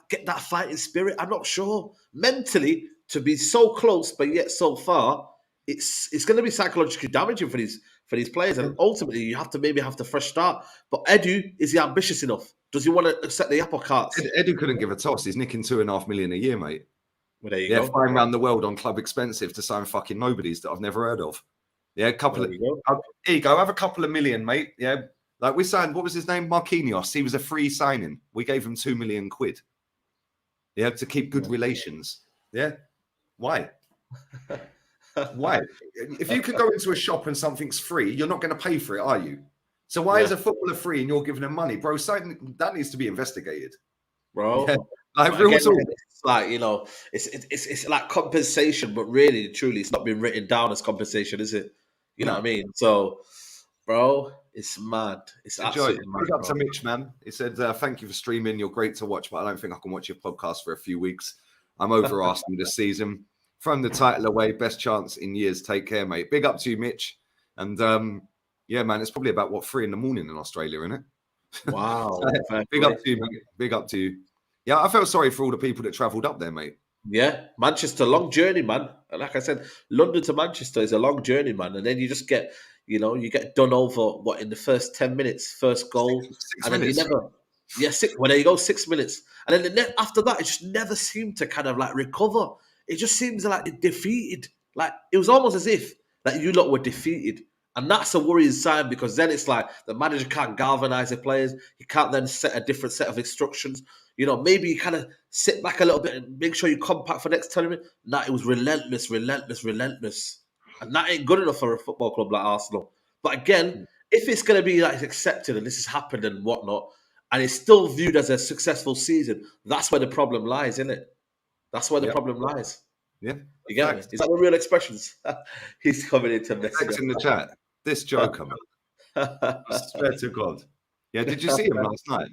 get that fighting spirit? I'm not sure. Mentally, to be so close but yet so far, it's going to be psychologically damaging for for these players. And ultimately, you have to fresh start. But Edu, is he ambitious enough? Does he want to accept the apple carts? Edu couldn't give a toss. He's nicking $2.5 million a year, mate. Well, there you go. Flying around the world on club expensive to sign fucking nobodies that I've never heard of. Yeah, here you go. Have a couple of million, mate. Yeah, like we signed. What was his name? Marquinhos. He was a free signing. We gave him £2 million. Yeah, to keep good relations. Yeah, why? Why? If you could go into a shop and something's free, you're not going to pay for it, are you? So why is a footballer free and you're giving him money, bro? That needs to be investigated, bro. Yeah. Like real talk. It's like, you know, it's like compensation, but really, truly, it's not been written down as compensation, is it? You know what I mean? So, bro, it's mad. It's absolutely mad. Big up to Mitch, man. He said, "Thank you for streaming. You're great to watch, but I don't think I can watch your podcast for a few weeks. I'm over Arsenal this season. Throwing the title away, best chance in years. Take care, mate." Big up to you, Mitch. And yeah, man, it's probably about 3 a.m. in Australia, isn't it? Wow. Big up to you, mate. Big up to you. Yeah, I felt sorry for all the people that travelled up there, mate. Yeah, Manchester, long journey, man. Like I said, London to Manchester is a long journey, man. And then you just get, you know, you get done over, in the first 10 minutes, first goal. Six minutes. Then you never, well, there you go, 6 minutes. And then after that, it just never seemed to kind of like recover. It just seems like it defeated. Like, it was almost as if that you lot were defeated. And that's a worrying sign, because then it's like the manager can't galvanise the players. He can't then set a different set of instructions. You know, maybe you kind of sit back a little bit and make sure you compact for next tournament. Nah, it was relentless. And that ain't good enough for a football club like Arsenal. But again, if it's going to be like accepted and this has happened and whatnot, and it's still viewed as a successful season, that's where the problem lies, isn't it? That's where the problem lies. Yeah. You get me? Is that the real expressions? He's coming into this. Text in the chat. This joker, man. I swear to God. Yeah, did you see him last night?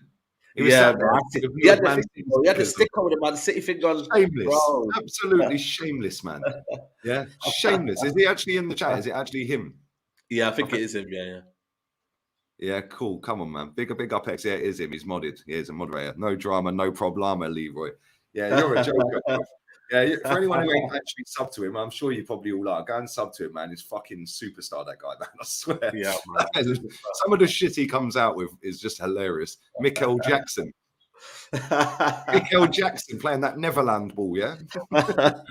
He had the sticker with the Man City thing on. Shameless. Bro. Absolutely shameless, man. Yeah, shameless. Is he actually in the chat? Is it actually him? Yeah, I think it is him. Yeah. Yeah, cool. Come on, man. Big up X. Yeah, it is him. He's modded. Yeah, he's a moderator. No drama, no problema, Leroy. Yeah, you're a joker. Yeah, for anyone who ain't actually sub to him, I'm sure you probably all are. Go and sub to him, man. He's fucking superstar, that guy, man. I swear. Yeah, man. Some of the shit he comes out with is just hilarious. Mikel Jackson. Mikel Jackson playing that Neverland ball, yeah? That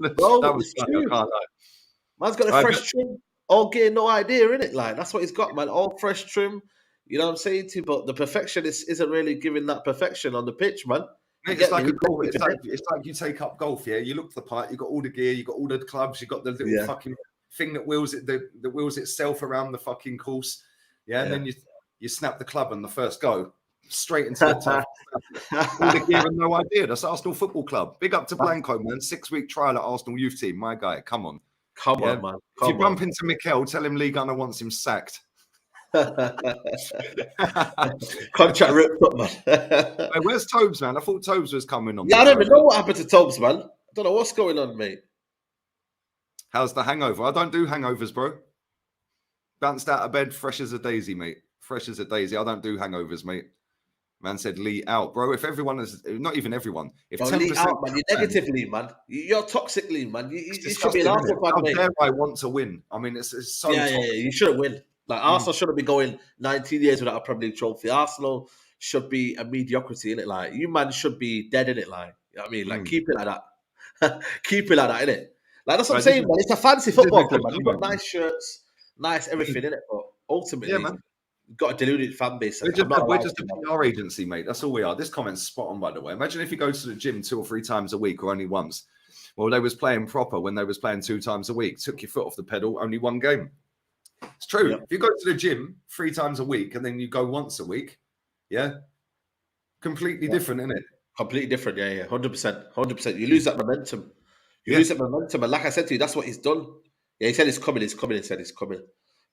was funny. I can't lie. Man's got a fresh trim. All gear, no idea, innit? Like, that's what he's got, man. All fresh trim. You know what I'm saying to you? But the perfection isn't really giving that perfection on the pitch, man. It's like a golf. It's like you take up golf. Yeah, you look the part. You got all the gear. You got all the clubs. You got the little fucking thing that wheels it. That wheels itself around the fucking course. Yeah, and then you snap the club on the first go straight into the top. All the gear and no idea. That's Arsenal Football Club. Big up to Blanco, man. 6-week trial at Arsenal youth team. My guy, come on, man. If you bump into Mikel, tell him Lee Gunner wants him sacked. Contract ripped up, man. Hey, where's Tobes, man? I thought Tobes was coming on. Yeah, I don't even know what happened to Tobes, man. I don't know what's going on, mate. How's the hangover? I don't do hangovers, bro. Bounced out of bed, fresh as a daisy, mate. Fresh as a daisy. I don't do hangovers, mate. Man said Lee out, bro. If everyone is, not even everyone. If 10% Lee out, man, you're negative, Lee, man. You're toxic, Lee, man. You should be an Arsenal fan, mate. How dare I want to win? I mean, it's so yeah, you shouldn't win. Like, Arsenal shouldn't be going 19 years without a Premier League trophy. Arsenal should be a mediocrity, innit? Like, you man should be dead, innit? Like, you know what I mean? Like, keep it like that. Keep it like that, innit? Like, that's what I'm saying, man. It's a fancy football club, man. You've got nice shirts, nice everything, innit? But ultimately, man, you've got a diluted fan base. We're just a PR agency, mate. That's all we are. This comment's spot on, by the way. Imagine if you go to the gym 2 or 3 times a week or only once. Well, they was playing proper when they was playing 2 times a week. Took your foot off the pedal, only 1 game. It's true. If you go to the gym 3 times a week and then you go once a week, completely different, isn't it? Completely different, 100%. You lose that momentum. Lose that momentum. And like I said to you, that's what he's done. Yeah, he said he's coming. He said he's coming.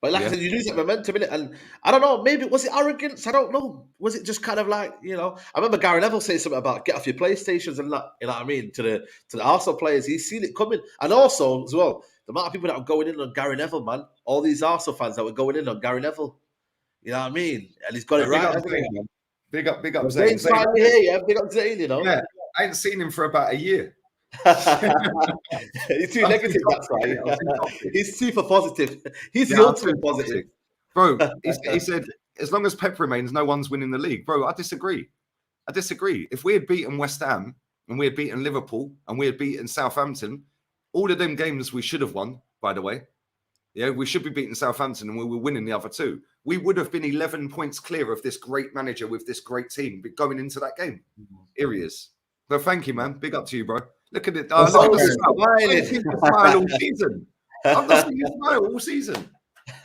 But like I said, you lose that momentum, innit? And I don't know, maybe, was it arrogance? I don't know. Was it just kind of like, you know, I remember Gary Neville saying something about get off your PlayStations and that, you know what I mean, to the Arsenal players. He's seen it coming. And also, as well, the amount of people that were going in on Gary Neville, man, all these Arsenal fans that were going in on Gary Neville. You know what I mean? And he's got it right. Big up Zane. Zane's finally here, big up Zane, you know? Yeah, I ain't seen him for about a year. He's too negative, that's why. He's super positive. He's the ultimate positive. Bro, he said, as long as Pep remains, no one's winning the league. Bro, I disagree. If we had beaten West Ham and we had beaten Liverpool and we had beaten Southampton, all of them games we should have won, by the way. Yeah, we should be beating Southampton and we were winning the other two. We would have been 11 points clear of this great manager with this great team going into that game. Here he is. But thank you, man. Big up to you, bro. Look at it. Look at the smile. I've seen you smile all season. I've not seen you smile all season.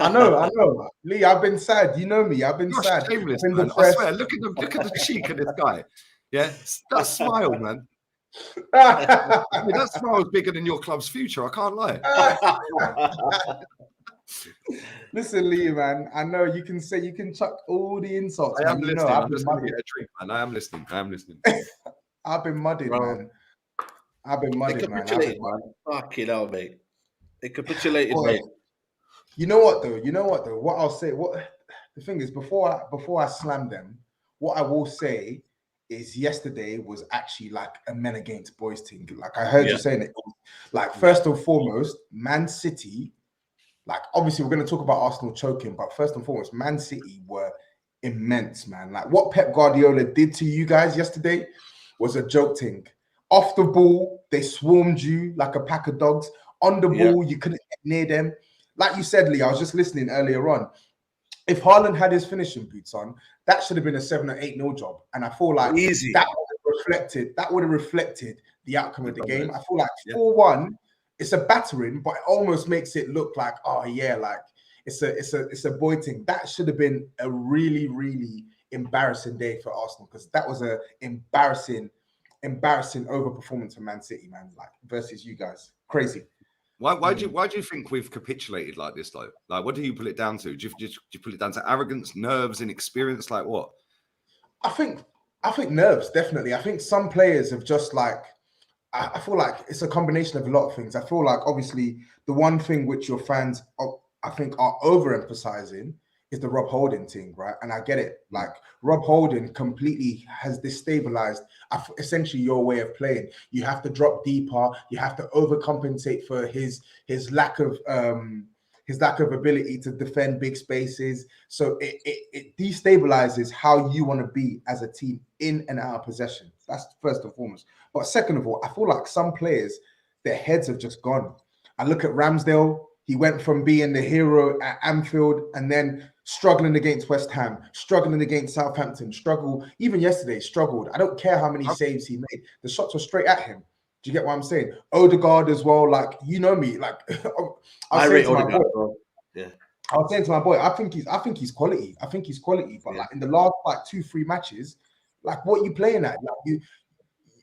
I know. Lee, I've been sad. You know me. I've been sad. Shameless, man. I swear, look at the cheek of this guy. Yeah, that smile, man. That smile is bigger than your club's future. I can't lie. Listen, Lee, man. I know you can chuck all the insults. I am listening. I'm just going to get a drink, man. I am listening. I've been mudded, man. Fucking hell, mate. They capitulated, mate. You know what though? What I'll say, the thing is, before I slam them, what I will say is yesterday was actually like a men against boys thing. Like I heard you saying it. Like first and foremost, Man City, like obviously we're going to talk about Arsenal choking, but first and foremost, Man City were immense, man. Like what Pep Guardiola did to you guys yesterday was a joke thing. Off the ball, they swarmed you like a pack of dogs. On the ball, you couldn't get near them. Like you said, Lee, I was just listening earlier on. If Haaland had his finishing boots on, that should have been a 7 or 8-0 job. And I feel like that would have reflected the outcome of the game. I feel like 4-1, it's a battering, but it almost makes it look like, oh yeah, like it's a boy thing. That should have been a really, really embarrassing day for Arsenal, because that was a embarrassing overperformance for Man City, man. Like versus you guys. Crazy. Why do you think we've capitulated like this though? Like, what do you put it down to? Do you put it down to arrogance, nerves, inexperience? Like what? I think nerves, definitely. I think some players have just like, I feel like it's a combination of a lot of things. I feel like obviously the one thing which your fans I think are overemphasizing is the Rob Holding thing, right? And I get it. Like Rob Holding completely has destabilized essentially your way of playing. You have to drop deeper. You have to overcompensate for his lack of ability to defend big spaces. So it destabilizes how you want to be as a team in and out of possession. That's first and foremost. But second of all, I feel like some players, their heads have just gone. I look at Ramsdale. He went from being the hero at Anfield and then struggling against West Ham, struggling against Southampton, even yesterday, struggled. I don't care how many saves he made. The shots were straight at him. Do you get what I'm saying? Odegaard as well. Like, you know me. Like, I rate Odegaard, bro. Yeah. I was saying to my boy, I think he's quality. But like in the last like 2-3 matches, like what are you playing at? Like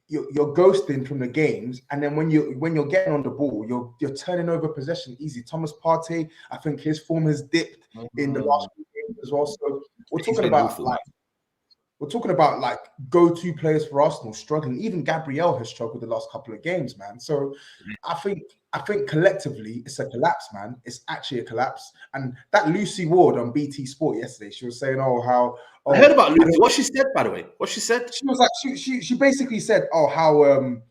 you're ghosting from the games, and then when you're getting on the ball, you're turning over possession easy. Thomas Partey, I think his form has dipped in the last few games as well. So we're talking about like go-to players for Arsenal struggling. Even Gabriel has struggled the last couple of games, man. So I think collectively it's a collapse, man. It's actually a collapse. And that Lucy Ward on BT Sport yesterday, she was saying, I heard about Lucy. What she said, by the way. What she said? She was like, she basically said, how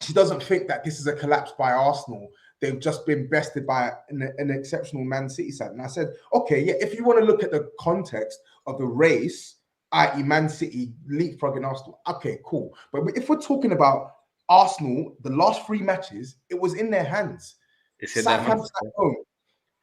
she doesn't think that this is a collapse by Arsenal. They've just been bested by an exceptional Man City side. And I said, okay, yeah, if you want to look at the context of the race, i.e. Man City leapfrogging Arsenal, okay, cool. But if we're talking about Arsenal, the last 3 matches, it was in their hands. It's in their hands. At home,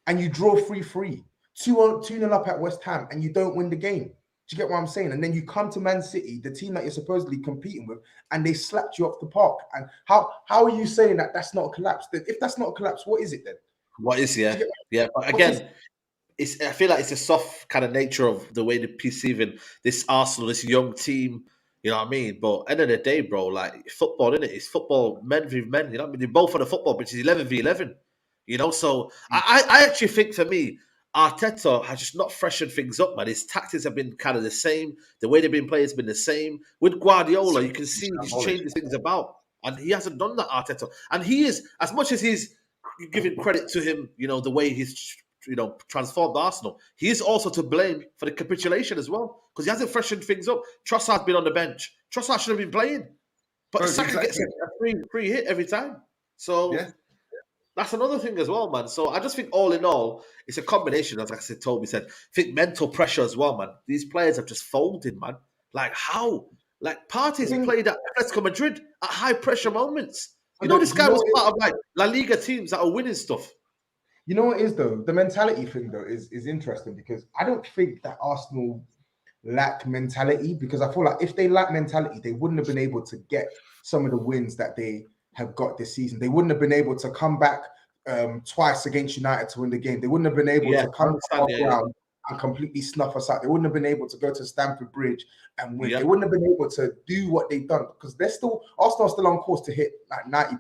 and you draw 3-3, 2-0 up at West Ham, and you don't win the game. Do you get what I'm saying? And then you come to Man City, the team that you're supposedly competing with, and they slapped you off the park. And how are you saying that that's not a collapse? If that's not a collapse, what is it then? What is, yeah. But again, I feel like it's a soft kind of nature of the way they're perceiving this Arsenal, this young team. You know what I mean? But end of the day, bro, like football, isn't it? It's football, men v men. You know what I mean? They're both on the football pitch. It's 11 v 11. You know, so I actually think for me, Arteta has just not freshened things up, man. His tactics have been kind of the same. The way they've been playing has been the same. With Guardiola, you can see he's changing things about. And he hasn't done that, Arteta. And he is, as much as he's giving credit to him, you know, the way he's, you know, transformed Arsenal, he is also to blame for the capitulation as well. Because he hasn't freshened things up. Trossard's been on the bench. Trossard should have been playing. But Saka gets a free hit every time. So that's another thing as well, man. So I just think all in all, it's a combination, as I said, Toby said. I think mental pressure as well, man. These players have just folded, man. Like how? Like Partey's played at Atletico Madrid at high pressure moments. You know, this guy was part of like La Liga teams that are winning stuff. You know what it is though? The mentality thing though is interesting because I don't think that Arsenal lack mentality, because I feel like if they lack mentality, they wouldn't have been able to get some of the wins that they have got this season. They wouldn't have been able to come back twice against United to win the game. They wouldn't have been able to come around and completely snuff us out. They wouldn't have been able to go to Stamford Bridge and win. They wouldn't have been able to do what they've done because Arsenal are still on course to hit like 90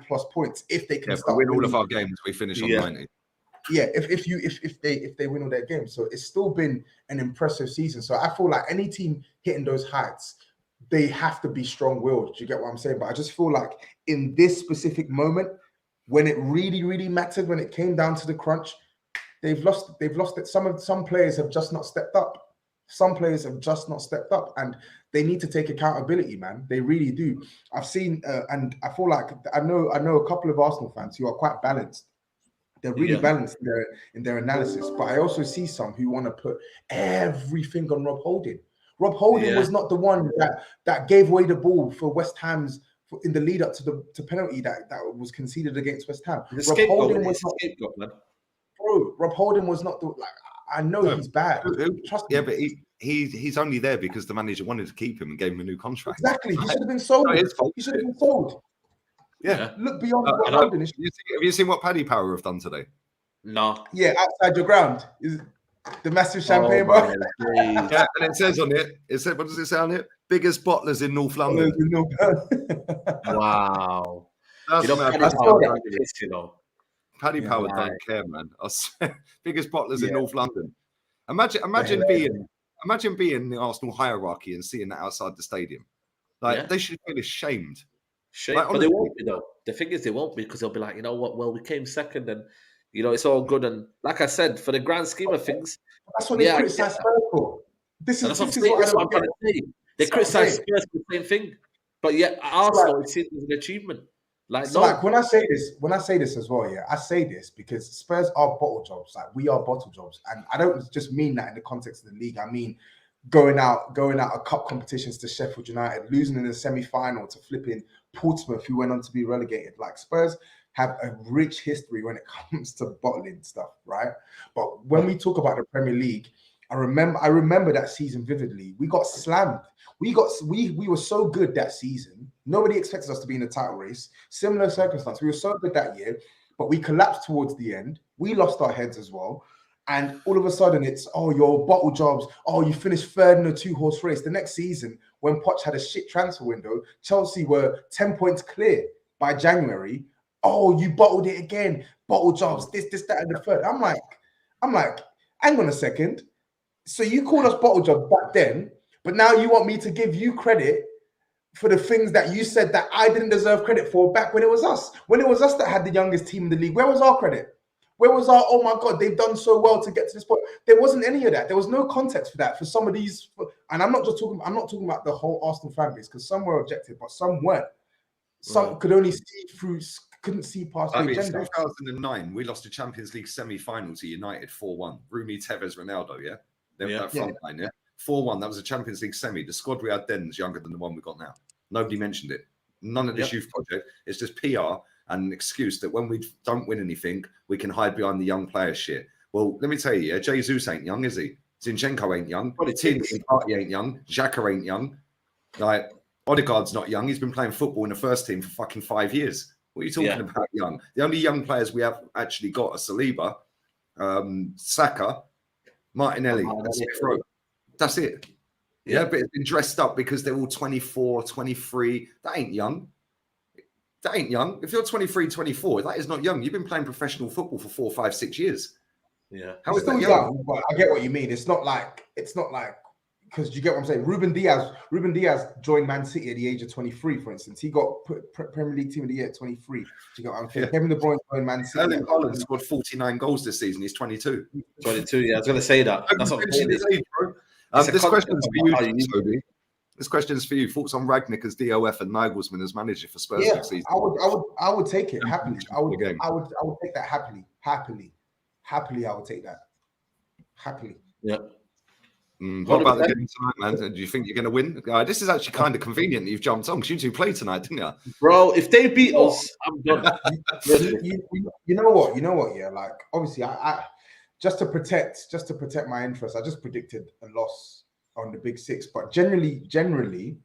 plus points if they can start win all of our games. We finish on 90. Yeah, if they win all their games, so it's still been an impressive season. So I feel like any team hitting those heights, they have to be strong-willed. Do you get what I'm saying? But I just feel like in this specific moment, when it really, really mattered, when it came down to the crunch, they've lost it. Some players have just not stepped up. Some players have just not stepped up, and they need to take accountability, man. They really do. I've seen, and I feel like I know a couple of Arsenal fans who are quite balanced. They're really balanced in their analysis, but I also see some who want to put everything on Rob Holding. Rob Holding was not the one that gave away the ball for West Ham's in the lead up to penalty that was conceded against West Ham. Rob Holding was not scapegoat, man. Bro, Rob Holding was not the like. I know he's bad. Trust me. Yeah, but he's only there because the manager wanted to keep him and gave him a new contract. Exactly. He should have been sold. He should have been sold. Yeah. Look beyond what Holding is. Have you seen what Paddy Power have done today? No. Yeah, outside your ground is the massive champagne bar. Yeah, and it says on it, what does it say on it? Biggest bottlers in North London. Wow. That's Paddy Power don't care, man. I swear. Biggest bottlers in North London. Imagine being in the Arsenal hierarchy and seeing that outside the stadium. Like they should feel ashamed. Like, but they won't be though. The thing is, they won't be because they'll be like, you know what? Well, we came second, and you know it's all good. And like I said, for the grand scheme of things, that's what they criticize Spurs for. This is what I'm trying to say. They criticize Spurs for the same thing, but yet Arsenal it seems as an achievement. Like when I say this as well, I say this because Spurs are bottle jobs. Like we are bottle jobs, and I don't just mean that in the context of the league. I mean going out of cup competitions to Sheffield United, losing in the semi-final to flipping Portsmouth, who went on to be relegated. Like Spurs have a rich history when it comes to bottling stuff, right? But when we talk about the Premier League, I remember that season vividly. We got slammed. We were so good that season. Nobody expected us to be in the title race. Similar circumstance. We were so good that year, but we collapsed towards the end. We lost our heads as well. And all of a sudden, it's, your bottle jobs. Oh, you finished third in a 2-horse race. The next season, when Poch had a shit transfer window, Chelsea were 10 points clear by January. Oh, you bottled it again. Bottle jobs, this, that, and the third. I'm like, hang on a second. So you called us bottle jobs back then, but now you want me to give you credit for the things that you said that I didn't deserve credit for back when it was us. When it was us that had the youngest team in the league, where was our credit? Where was our, oh my God, they've done so well to get to this point? There wasn't any of that. There was no context for that. For some of these, and I'm not talking about the whole Arsenal fan base, because some were objective, but some weren't. Some could only see through, couldn't see past the agenda. In 2009, we lost a Champions League semi-final to United 4-1. Rooney, Tevez, Ronaldo, that front line, 4-1. That was a Champions League semi. The squad we had then was younger than the one we got now. Nobody mentioned it. None of this youth project. It's just PR and an excuse that when we don't win anything, we can hide behind the young players shit. Well, let me tell you, Jesus ain't young, is he? Zinchenko ain't young. Partey ain't young. Xhaka ain't young. Like, Odegaard's not young. He's been playing football in the first team for fucking 5 years. What are you talking about young? The only young players we have actually got are Saliba, Saka, Martinelli, and Smith Rowe. That's it. Yeah, but it's been dressed up because they're all 24, 23. That ain't young. That ain't young. If you're 23, 24, that is not young. You've been playing professional football for 4, 5, 6 years. Yeah. How is that young? But I get what you mean. It's not like because you get what I'm saying. Ruben Diaz joined Man City at the age of 23, for instance. He got put Premier League Team of the Year at 23. Do you get what I'm saying? Kevin De Bruyne joined Man City. Erling Haaland scored 49 goals this season. He's 22. 22, yeah. I was going to say that. That's what I'm saying. This question's for you, Toby. This question is for you. Thoughts on Rangnick as DOF and Nagelsmann as manager for Spurs next season? I would take it happily. I would take that happily. I would take that happily. Yeah. What about the game tonight, man? Do you think you're going to win? This is actually kind of convenient that you've jumped on because you two played tonight, didn't you? Bro, if they beat us, I'm done. You know what? Yeah, like obviously, I just to protect my interests, I just predicted a loss on the Big Six. But generally,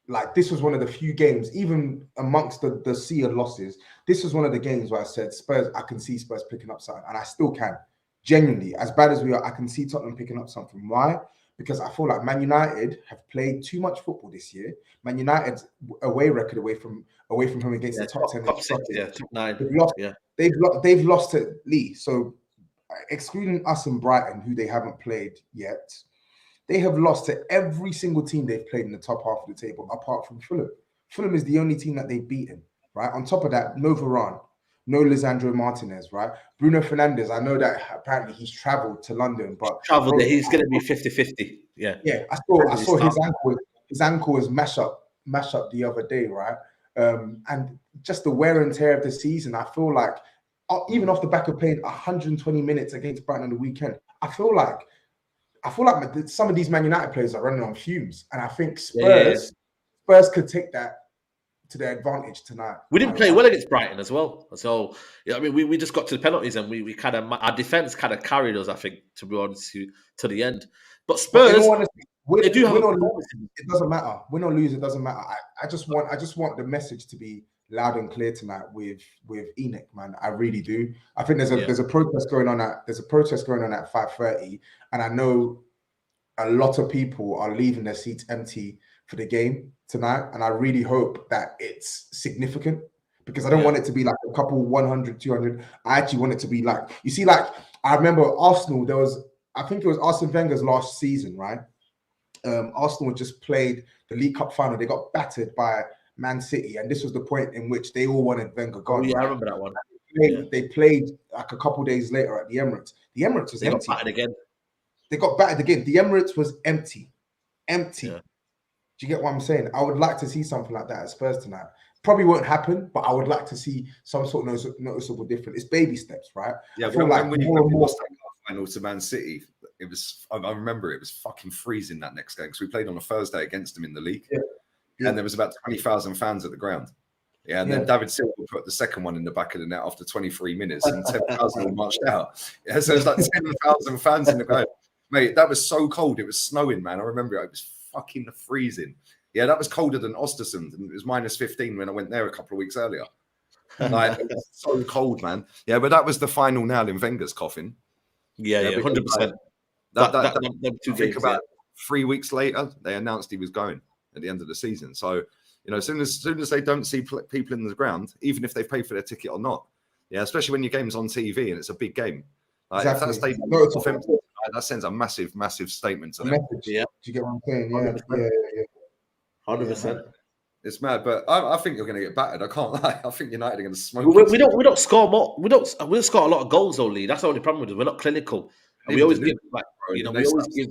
like this was one of the few games, even amongst the sea of losses, this was one of the games where I said Spurs. I can see Spurs picking up something, and I still can. Genuinely, as bad as we are, I can see Tottenham picking up something. Why? Because I feel like Man United have played too much football this year. Man United's away record away from home against the top 10, top 6, top 9. They've lost to Lee. So excluding us and Brighton, who they haven't played yet, they have lost to every single team they've played in the top half of the table, apart from Fulham. Fulham is the only team that they've beaten. Right. On top of that, no Varane. No Lisandro Martinez, right? Bruno Fernandes, I know that apparently he's travelled to London, but he's going to be 50-50. Yeah. Yeah, I saw his ankle was mash up the other day, right? And just the wear and tear of the season, I feel like even off the back of playing 120 minutes against Brighton on the weekend, I feel like some of these Man United players are running on fumes, and I think Spurs could take that to their advantage tonight. We didn't play well against Brighton as well. So, yeah, I mean, we just got to the penalties and we kind of, our defense kind of carried us, I think, to be honest, to the end. But Spurs, they do have it doesn't matter. Win or lose, it doesn't matter. I just want the message to be loud and clear tonight with Enoch, man. I really do. I think there's a protest going on at 5:30, and I know a lot of people are leaving their seats empty for the game tonight, and I really hope that it's significant, because I don't want it to be like a couple 100, 200. I actually want it to be like, you see, like I remember Arsenal, I think it was Arsene Wenger's last season, right? Arsenal just played the League Cup final. They got battered by Man City, and this was the point in which they all wanted Wenger gone. Yeah, right? I remember that one. They played like a couple days later at the Emirates. The Emirates was empty. Got battered again. They got battered again. The Emirates was empty. Yeah. Do you get what I'm saying? I would like to see something like that at Spurs tonight. Probably won't happen, but I would like to see some sort of noticeable difference. It's baby steps, right? Yeah, I feel like when you lost that final to Man City, I remember it was fucking freezing that next game, because we played on a Thursday against them in the league. Yeah. And there was about 20,000 fans at the ground. Yeah, and then David Silva put the second one in the back of the net after 23 minutes, and 10,000 all marched out. Yeah, so it was like 10,000 fans in the ground. Mate, that was so cold. It was snowing, man. I remember it was fucking freezing. Yeah, that was colder than Ostersund, and it was minus 15 when I went there a couple of weeks earlier. Like, it was so cold, man. Yeah, but that was the final nail in Wenger's coffin. Yeah, 100%. I think about 3 weeks later, they announced he was going at the end of the season. So, you know, as soon as they don't see people in the ground, even if they pay for their ticket or not, yeah, especially when your game's on TV and it's a big game. Like, exactly. If that stadium, that sends a massive, massive statement to them. Yeah. Do you get what I'm saying? Yeah. 100%. It's mad, but I think you're going to get battered. I can't lie. I think United are going to smoke. We don't score more. We don't score a lot of goals, though, Lee. That's the only problem with it. We're not clinical. And we always give, like, we always give.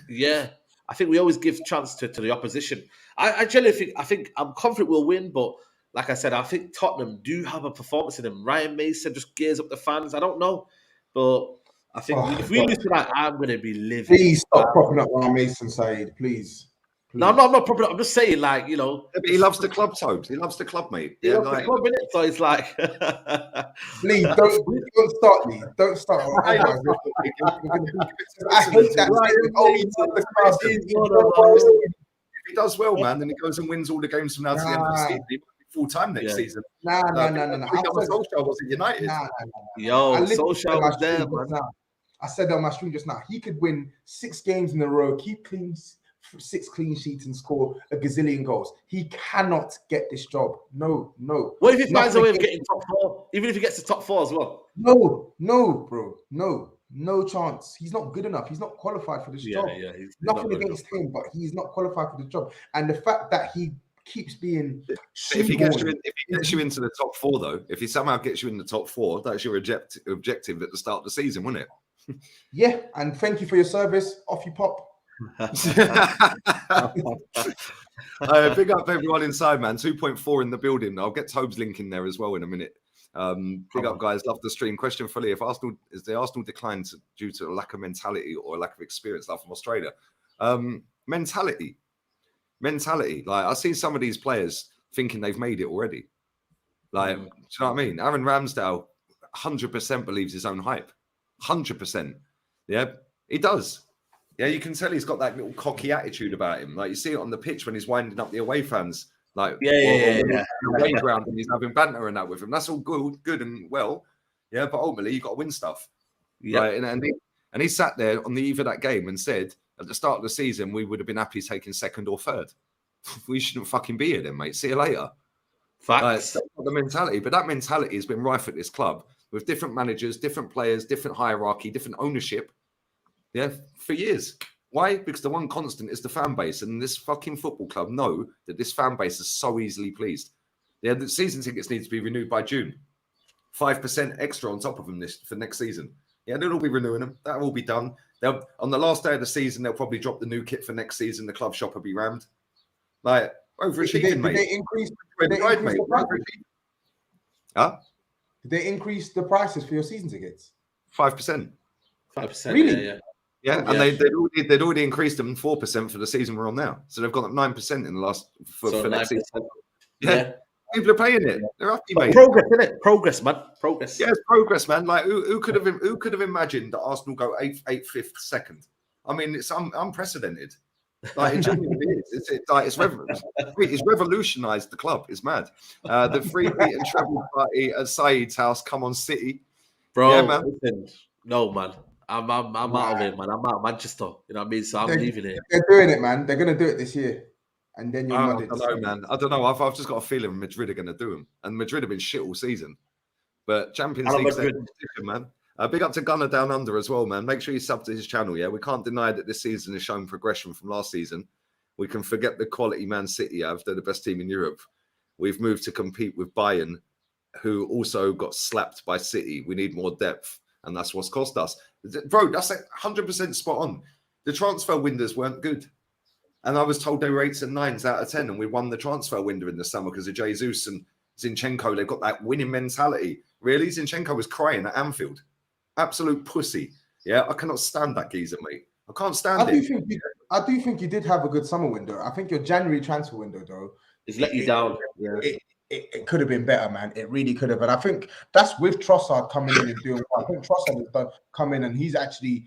Yeah, I think we always give chance to the opposition. I genuinely think I'm confident we'll win, but like I said, I think Tottenham do have a performance in them. Ryan Mason just gears up the fans. I don't know, but I think if we lose tonight, I'm going to be livid. Please stop propping up Ryan Mason, Saeed. Please. No, I'm not propping up. I'm just saying, like, you know. Yeah, but he loves the club, Tobes. He loves the club, mate. He loves the club, innit? So it's like. Please, don't start me. Don't start. Oh, I hate that. If he does well, man, then he goes and wins all the games from now to the end of the season. He'll be full time next season. No. Solskjaer was at United. Yo, Solskjaer was there, man. I said that on my stream just now. He could win 6 games in a row, keep 6 clean sheets, and score a gazillion goals. He cannot get this job. No. What if he finds a way of getting top 4? Even if he gets to top 4 as well? No, bro. No chance. He's not good enough. He's not qualified for this job. He's nothing against him, but he's not qualified for the job. And the fact that he keeps being if he gets you into the top 4, though, if he somehow gets you in the top 4, that's your objective at the start of the season, wouldn't it? Yeah, and thank you for your service. Off you pop. Big up everyone inside, man. 2.4 in the building. I'll get Tobe's link in there as well in a minute. Big up, guys. Love the stream. Question for Lee: Is the Arsenal decline due to a lack of mentality or a lack of experience, like from Australia? Mentality. Like, I see some of these players thinking they've made it already. Like, do you know what I mean? Aaron Ramsdale 100% believes his own hype. 100%. Yeah, he does. Yeah, you can tell he's got that little cocky attitude about him. Like, you see it on the pitch when he's winding up the away fans. Like, the away ground, and he's having banter and that with him. That's all good and well. Yeah, but ultimately you've got to win stuff. Yeah, right? And he sat there on the eve of that game and said at the start of the season we would have been happy taking second or third. We shouldn't fucking be here then, mate. See you later. Facts. That's not the mentality, but that mentality has been rife at this club with different managers, different players, different hierarchy, different ownership. Yeah, for years. Why? Because the one constant is the fan base, and this fucking football club know that this fan base is so easily pleased. Yeah, the season tickets need to be renewed by June. 5% extra on top of them for next season. Yeah, they'll all be renewing them. That'll all be done. On the last day of the season, they'll probably drop the new kit for next season. The club shop will be rammed. Like, overachieving, mate. Did they increase the prices? Huh? Did they increase the prices for your season tickets? 5%. 5%. Really? Yeah, and they'd already increased them 4% for the season we're on now. So they've gone up 9% in the last for next season. Yeah. People are paying it. They're happy, mate. Progress, isn't it? Progress, man. Progress. Yeah, it's progress, man. Like, who could have imagined that Arsenal go 8th, 5th, 2nd? I mean, it's unprecedented. Like, it genuinely is. It's revolutionised the club. It's mad. The free beat and treble party at Saeed's house. Come on, City, bro. Yeah, man. Listen, no, man. I'm out of it, man. I'm out of Manchester. You know what I mean? So I'm leaving it. They're doing it, man. They're gonna do it this year, and then you're I don't know, man. I don't know. I've just got a feeling Madrid are gonna do them, and Madrid have been shit all season. But Champions League, man. Big up to Gunner Down Under as well, man. Make sure you sub to his channel. Yeah, we can't deny that this season has shown progression from last season. We can forget the quality Man City have. They're the best team in Europe. We've moved to compete with Bayern, who also got slapped by City. We need more depth, and that's what's cost us. Bro, that's like 100% spot on. The transfer windows weren't good. And I was told they were 8s and 9s out of 10, and we won the transfer window in the summer because of Jesus and Zinchenko. They've got that winning mentality. Really? Zinchenko was crying at Anfield. Absolute pussy. Yeah, I cannot stand that geezer, mate. I can't stand it. I do think you did have a good summer window. I think your January transfer window, though, it's let you down. It could have been better, man. It really could have. And I think that's with Trossard coming in and doing well. I think Trossard has come in and he's actually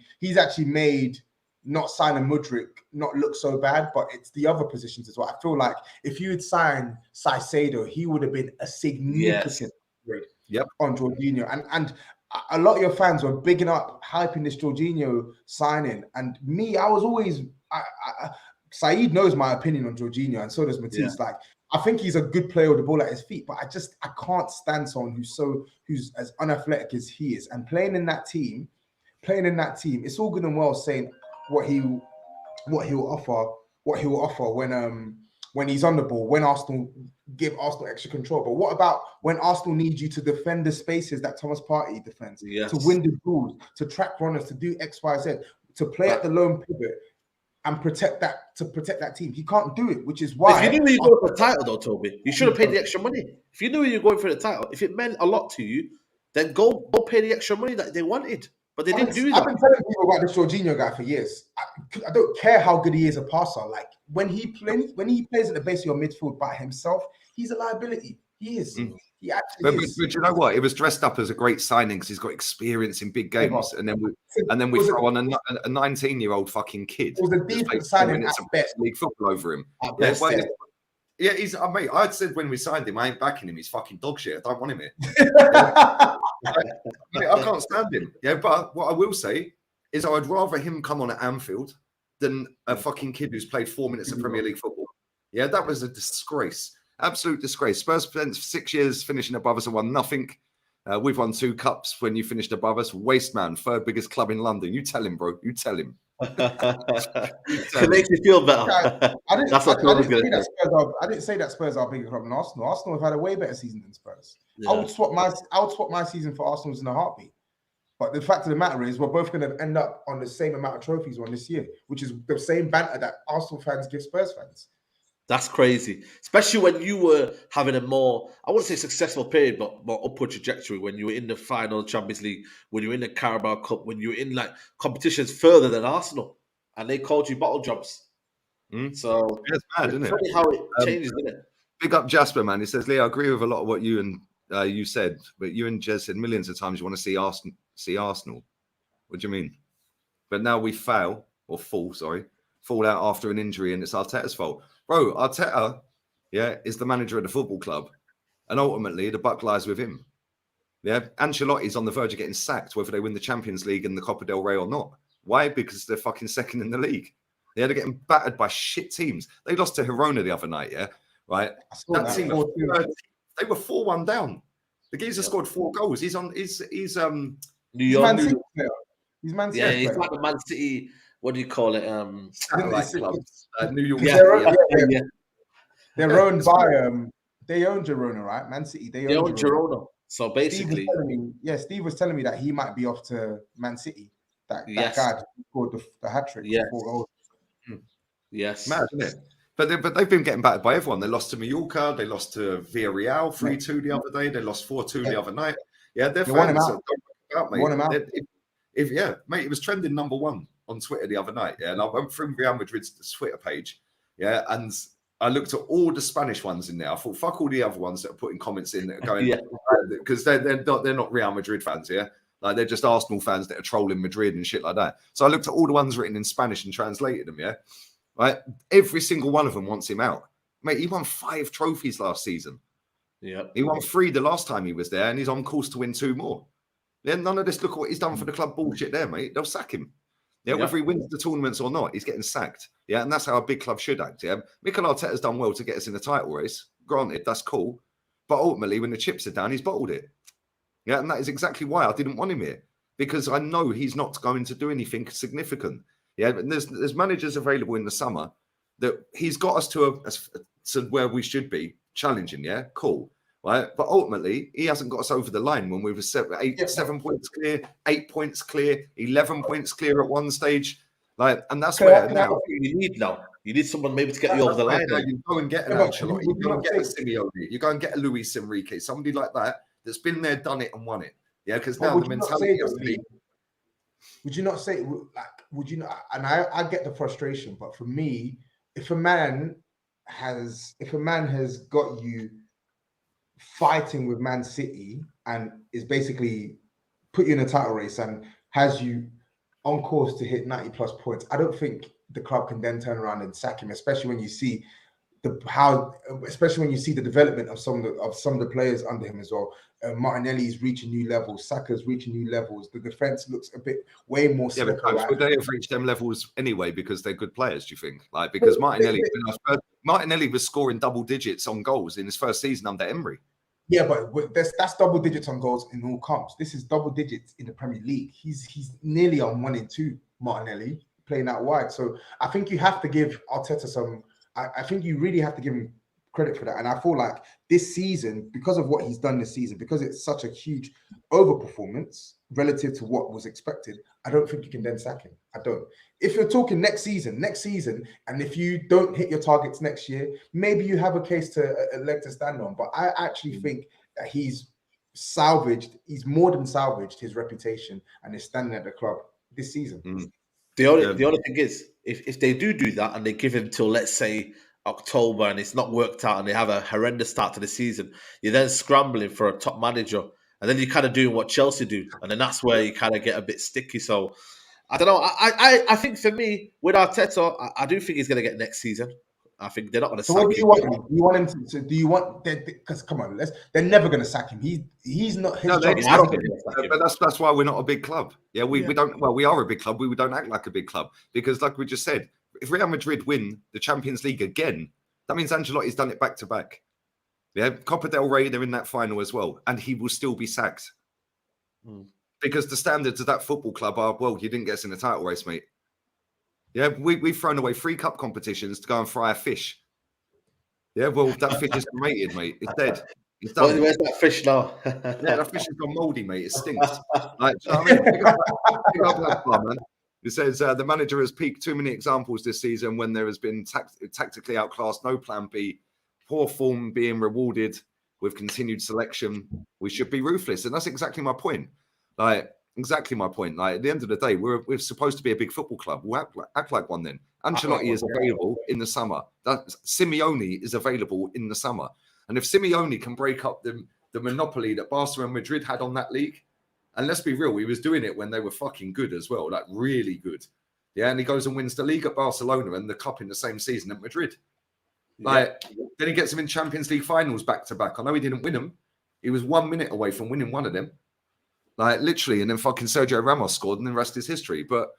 made not signing Mudryk not look so bad, but it's the other positions as well. I feel like if you had signed Caicedo, he would have been a significant upgrade on Jorginho. And a lot of your fans were bigging up, hyping this Jorginho signing. And me, I was always... Saeed knows my opinion on Jorginho, and so does Matisse. Like, I think he's a good player with the ball at his feet, but I can't stand someone who's as unathletic as he is. And playing in that team, it's all good and well saying what he will offer when he's on the ball, when Arsenal give Arsenal extra control. But what about when Arsenal need you to defend the spaces that Thomas Partey defends, to win the duels, to track runners, to do X, Y, Z, to play at the lone pivot and protect that team? He can't do it, which is why. If you knew you were going for the title, though, Toby, you should have paid the extra money. If you knew you were going for the title, if it meant a lot to you, then go pay the extra money that they wanted. But they didn't do that. I've been telling people about this Jorginho guy for years. I don't care how good he is a passer. Like, when he plays at the base of your midfield by himself, he's a liability. He is. He actually is. But you know what? It was dressed up as a great signing because he's got experience in big games, and then we throw on a 19-year-old fucking kid. It was a decent signing at best. League football over him. He's. Mate, I said when we signed him, I ain't backing him. He's fucking dog shit. I don't want him here. I can't stand him. Yeah, but what I will say is I'd rather him come on at Anfield than a fucking kid who's played 4 minutes of Premier League football. Yeah, that was a disgrace. Absolute disgrace. Spurs spent 6 years finishing above us and won nothing. We've won 2 cups when you finished above us. Waste man, 3rd biggest club in London. You tell him, bro. You tell him. It makes me feel better. I didn't say that Spurs are a bigger club than Arsenal. Arsenal have had a way better season than Spurs. Yeah. I would swap my season for Arsenal's in a heartbeat. But the fact of the matter is, we're both going to end up on the same amount of trophies on this year, which is the same banter that Arsenal fans give Spurs fans. That's crazy, especially when you were having a more, I wouldn't say successful period, but more upward trajectory when you were in the final Champions League, when you were in the Carabao Cup, when you were in like competitions further than Arsenal, and they called you bottle jobs. So it's mad, isn't it? Funny how it changes, isn't it? Big up Jasper, man. He says, Leo, I agree with a lot of what you and you said, but you and Jez said millions of times you want to see Arsenal. What do you mean? But now we fall out after an injury, and it's Arteta's fault. Bro, Arteta, is the manager of the football club, and ultimately the buck lies with him. Yeah, Ancelotti's on the verge of getting sacked, whether they win the Champions League and the Copa del Rey or not. Why? Because they're fucking second in the league. They're getting battered by shit teams. They lost to Girona the other night, right? That team, they were 4-1 down. The geezer scored 4 goals. He's New York. He's Man City. Yeah, he's like the Man City. What do you call it? Satellite clubs. New York. They're owned by they own Girona, right? Man City. They own Girona. So basically, Steve was telling me that he might be off to Man City. That guy scored the hat trick. Yeah. 4 goals. Yes. Mad, isn't it? But they've been getting battered by everyone. They lost to Mallorca. They lost to Villarreal 3-2 the other day. They lost 4-2 the other night. Yeah, they're fans. Won him out. Mate, it was trending #1 on Twitter the other night. Yeah, and I went through Real Madrid's Twitter page. Yeah, and I looked at all the Spanish ones in there. I thought, fuck all the other ones that are putting comments in that are going because they're not Real Madrid fans. Yeah, like they're just Arsenal fans that are trolling Madrid and shit like that. So I looked at all the ones written in Spanish and translated them. Yeah, right. Every single one of them wants him out. Mate, he won 5 trophies last season. Yeah, he won 3 the last time he was there, and he's on course to win 2 more. Yeah, none of this. Look at what he's done for the club. Bullshit there, mate. They'll sack him. Yeah, whether he wins the tournaments or not, he's getting sacked. Yeah, and that's how a big club should act. Yeah, Mikel Arteta's done well to get us in the title race. Granted, that's cool, but ultimately, when the chips are down, he's bottled it. Yeah, and that is exactly why I didn't want him here, because I know he's not going to do anything significant. Yeah, and there's managers available in the summer that he's got us to where we should be challenging. Yeah, cool. Right, but ultimately, he hasn't got us over the line when we were 7 points clear, 8 points clear, 11 points clear at one stage. Like, and that's where now you need You need someone maybe to get you over the line. You go and get an Ancelotti, you go and get a Simeone, you go and get a Luis Enrique, somebody like that that's been there, done it, and won it. Yeah, because now the mentality of the league. Would you not say, like, would you not? And I get the frustration, but for me, if a man has got you fighting with Man City and is basically put you in a title race and has you on course to hit 90 plus points, I don't think the club can then turn around and sack him, especially when you see the development of some of the players under him as well. Martinelli's reaching new levels, Saka's reaching new levels. The defense looks a bit way more. Yeah, but coach, would they have reached them levels anyway because they're good players? Do you think? Like, because Martinelli was scoring double digits on goals in his first season under Emery. Yeah, but that's double digits on goals in all comps. This is double digits in the Premier League. He's nearly on 1 and 2. Martinelli playing out wide. So I think you have to give Arteta some. I think you really have to give him credit for that. And I feel like this season, because of what he's done this season, because it's such a huge overperformance relative to what was expected, I don't think you can then sack him. I don't. If you're talking next season, and if you don't hit your targets next year, maybe you have a leg to stand on. But I actually think that he's more than salvaged his reputation and his standing at the club this season. The only thing is, if they do that and they give him till, let's say, October and it's not worked out and they have a horrendous start to the season, you're then scrambling for a top manager, and then you're kind of doing what Chelsea do, and then that's where you kind of get a bit sticky. So I don't know. I think for me with Arteta, I do think he's going to get next season. I think they're not going to sack him. What do you want? Do you want him to? Do you want? Because come on, they're never going to sack him. He's not. But that's why we're not a big club. Yeah, we don't. Well, we are a big club. We don't act like a big club because, like we just said, if Real Madrid win the Champions League again, that means Ancelotti's done it back to back. Yeah, Copa del Rey, they're in that final as well, and he will still be sacked because the standards of that football club are, well, you didn't get us in the title race, mate. Yeah, we've thrown away 3 cup competitions to go and fry a fish. Yeah, well, that fish is cremated, mate. It's dead. Where's that fish now? Yeah, that fish has gone mouldy, mate. It stinks. Like, do you know what I mean? Pick up that bar, man. It says the manager has peaked too many examples this season when there has been tactically outclassed, no plan B, poor form being rewarded with continued selection. We should be ruthless. And that's exactly my point. Like, exactly my point. Like, at the end of the day, we're supposed to be a big football club. We'll act like one then. Ancelotti is available in the summer. Simeone is available in the summer. And if Simeone can break up the monopoly that Barcelona and Madrid had on that league, and let's be real, he was doing it when they were fucking good as well, like really good. Yeah, and he goes and wins the league at Barcelona and the cup in the same season at Madrid. Like, then he gets them in Champions League finals back to back. I know he didn't win them. He was 1 minute away from winning one of them. Like, literally, and then fucking Sergio Ramos scored, and the rest is history. But,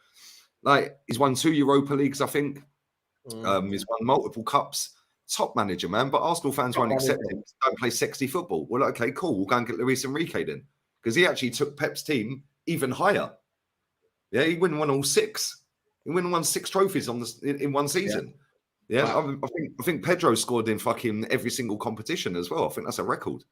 like, he's won 2 Europa Leagues, I think. He's won multiple cups. Top manager, man. But Arsenal fans won't accept him. Don't play sexy football. Well, okay, cool. We'll go and get Luis Enrique then. Because he actually took Pep's team even higher. Yeah, he won all 6. He won 6 trophies in one season. Yeah, wow. I think Pedro scored in fucking every single competition as well. I think that's a record.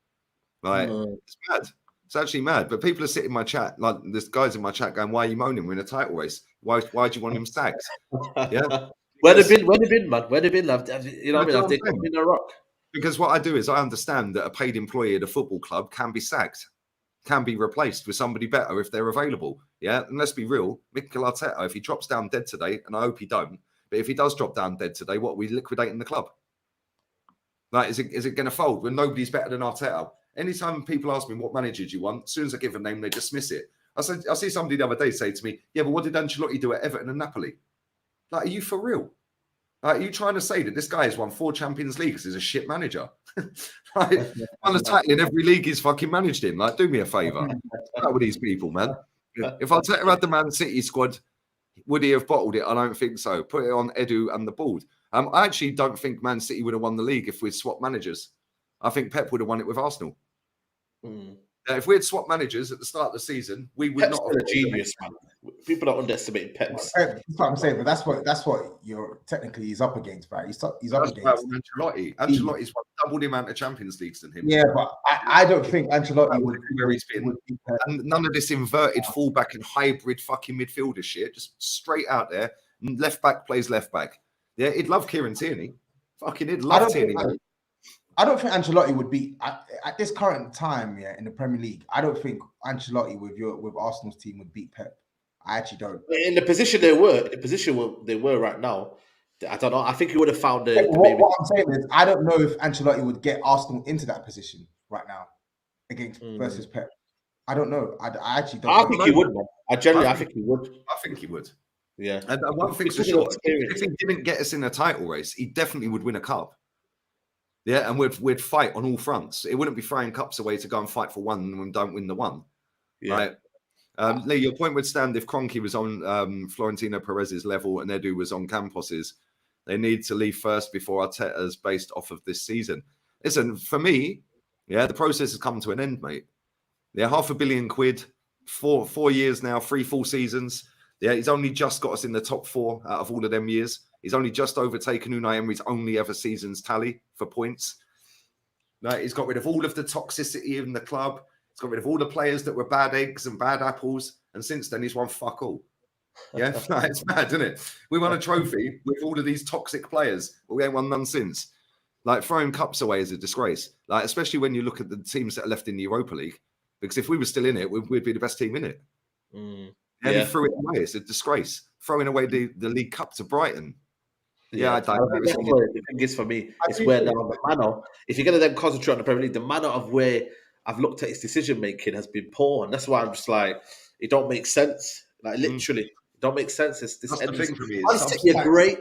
Like, it's mad. It's actually mad. But people are sitting in my chat, like there's guys in my chat going, "Why are you moaning? We're in a title race. Why do you want him sacked?" Yeah. Where they been, man? Where they been? You know what I mean? Have they been a rock? Because what I do is I understand that a paid employee at a football club can be sacked, can be replaced with somebody better if they're available. Yeah, and let's be real, Mikel Arteta, if he drops down dead today, and I hope he don't, but if he does drop down dead today, what are we liquidating the club? Like, is it going to fold when nobody's better than Arteta? Anytime people ask me what manager do you want, as soon as I give a name, they dismiss it. I see somebody the other day say to me, "Yeah, but what did Ancelotti do at Everton and Napoli?" Like, are you for real? Like, are you trying to say that this guy has won 4 Champions Leagues, is a shit manager? Like, on the title in every league he's fucking managed in. Like, do me a favour. That with these people, man. If Arteta had the Man City squad, would he have bottled it? I don't think so. Put it on Edu and the board. I actually don't think Man City would have won the league if we'd swapped managers. I think Pep would have won it with Arsenal. If we had swapped managers at the start of the season, we would not have. A genius, man. People don't underestimate Pep. That's what I'm saying, but that's what you're technically he's up against, right? He's up against Ancelotti. Ancelotti's won double the amount of Champions Leagues than him. Yeah, but I don't think Ancelotti would where he's been. And none of this inverted fullback and hybrid fucking midfielder shit. Just straight out there. Left back plays left back. Yeah, he'd love Kieran Tierney. Fucking he'd love Tierney. I don't think Ancelotti would be at this current time, in the Premier League. I don't think Ancelotti with Arsenal's team would beat Pep. I actually don't. In the position they were right now, I don't know. I think he would have found a. What I'm saying is, I don't know if Ancelotti would get Arsenal into that position right now versus Pep. I don't know. I actually don't. I think he would, man. I think he would. I think he would. Yeah. And one thing's for sure: if he didn't get us in a title race, he definitely would win a cup. Yeah, and we'd fight on all fronts. It wouldn't be throwing cups away to go and fight for one and we don't win the one. Yeah. Right? Lee, your point would stand if Kroenke was on Florentino Perez's level and Edu was on Campos's. They need to leave first before Arteta's based off of this season. Listen, for me, the process has come to an end, mate. Yeah, £500 million, 4 years now, 3 full seasons. Yeah, he's only just got us in the top 4 out of all of them years. He's only just overtaken Unai Emery's only ever season's tally for points. He's got rid of all of the toxicity in the club. He's got rid of all the players that were bad eggs and bad apples. And since then, he's won fuck all. Yeah, it's mad, isn't it? We won a trophy with all of these toxic players, but we ain't won none since. Like, throwing cups away is a disgrace. Like, especially when you look at the teams that are left in the Europa League. Because if we were still in it, we'd be the best team in it. And he threw it away. It's a disgrace. Throwing away the League Cup to Brighton. Yeah, I don't know. The thing is, for me, it's where now the manner. If you're going to then concentrate on the Premier League, the manner of where I've looked at his decision making has been poor, and that's why I'm just like, it don't make sense. Like, literally, it don't make sense. This thing for me. Man City are great.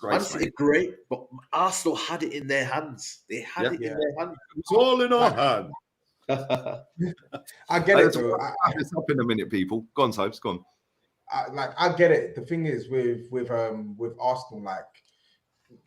Man City are great, but Arsenal had it in their hands. They had it in their hands. It's all in our hands. I get it. It's up in a minute, people. Go on, Tobes. Go on. I get it. The thing is with Arsenal, like,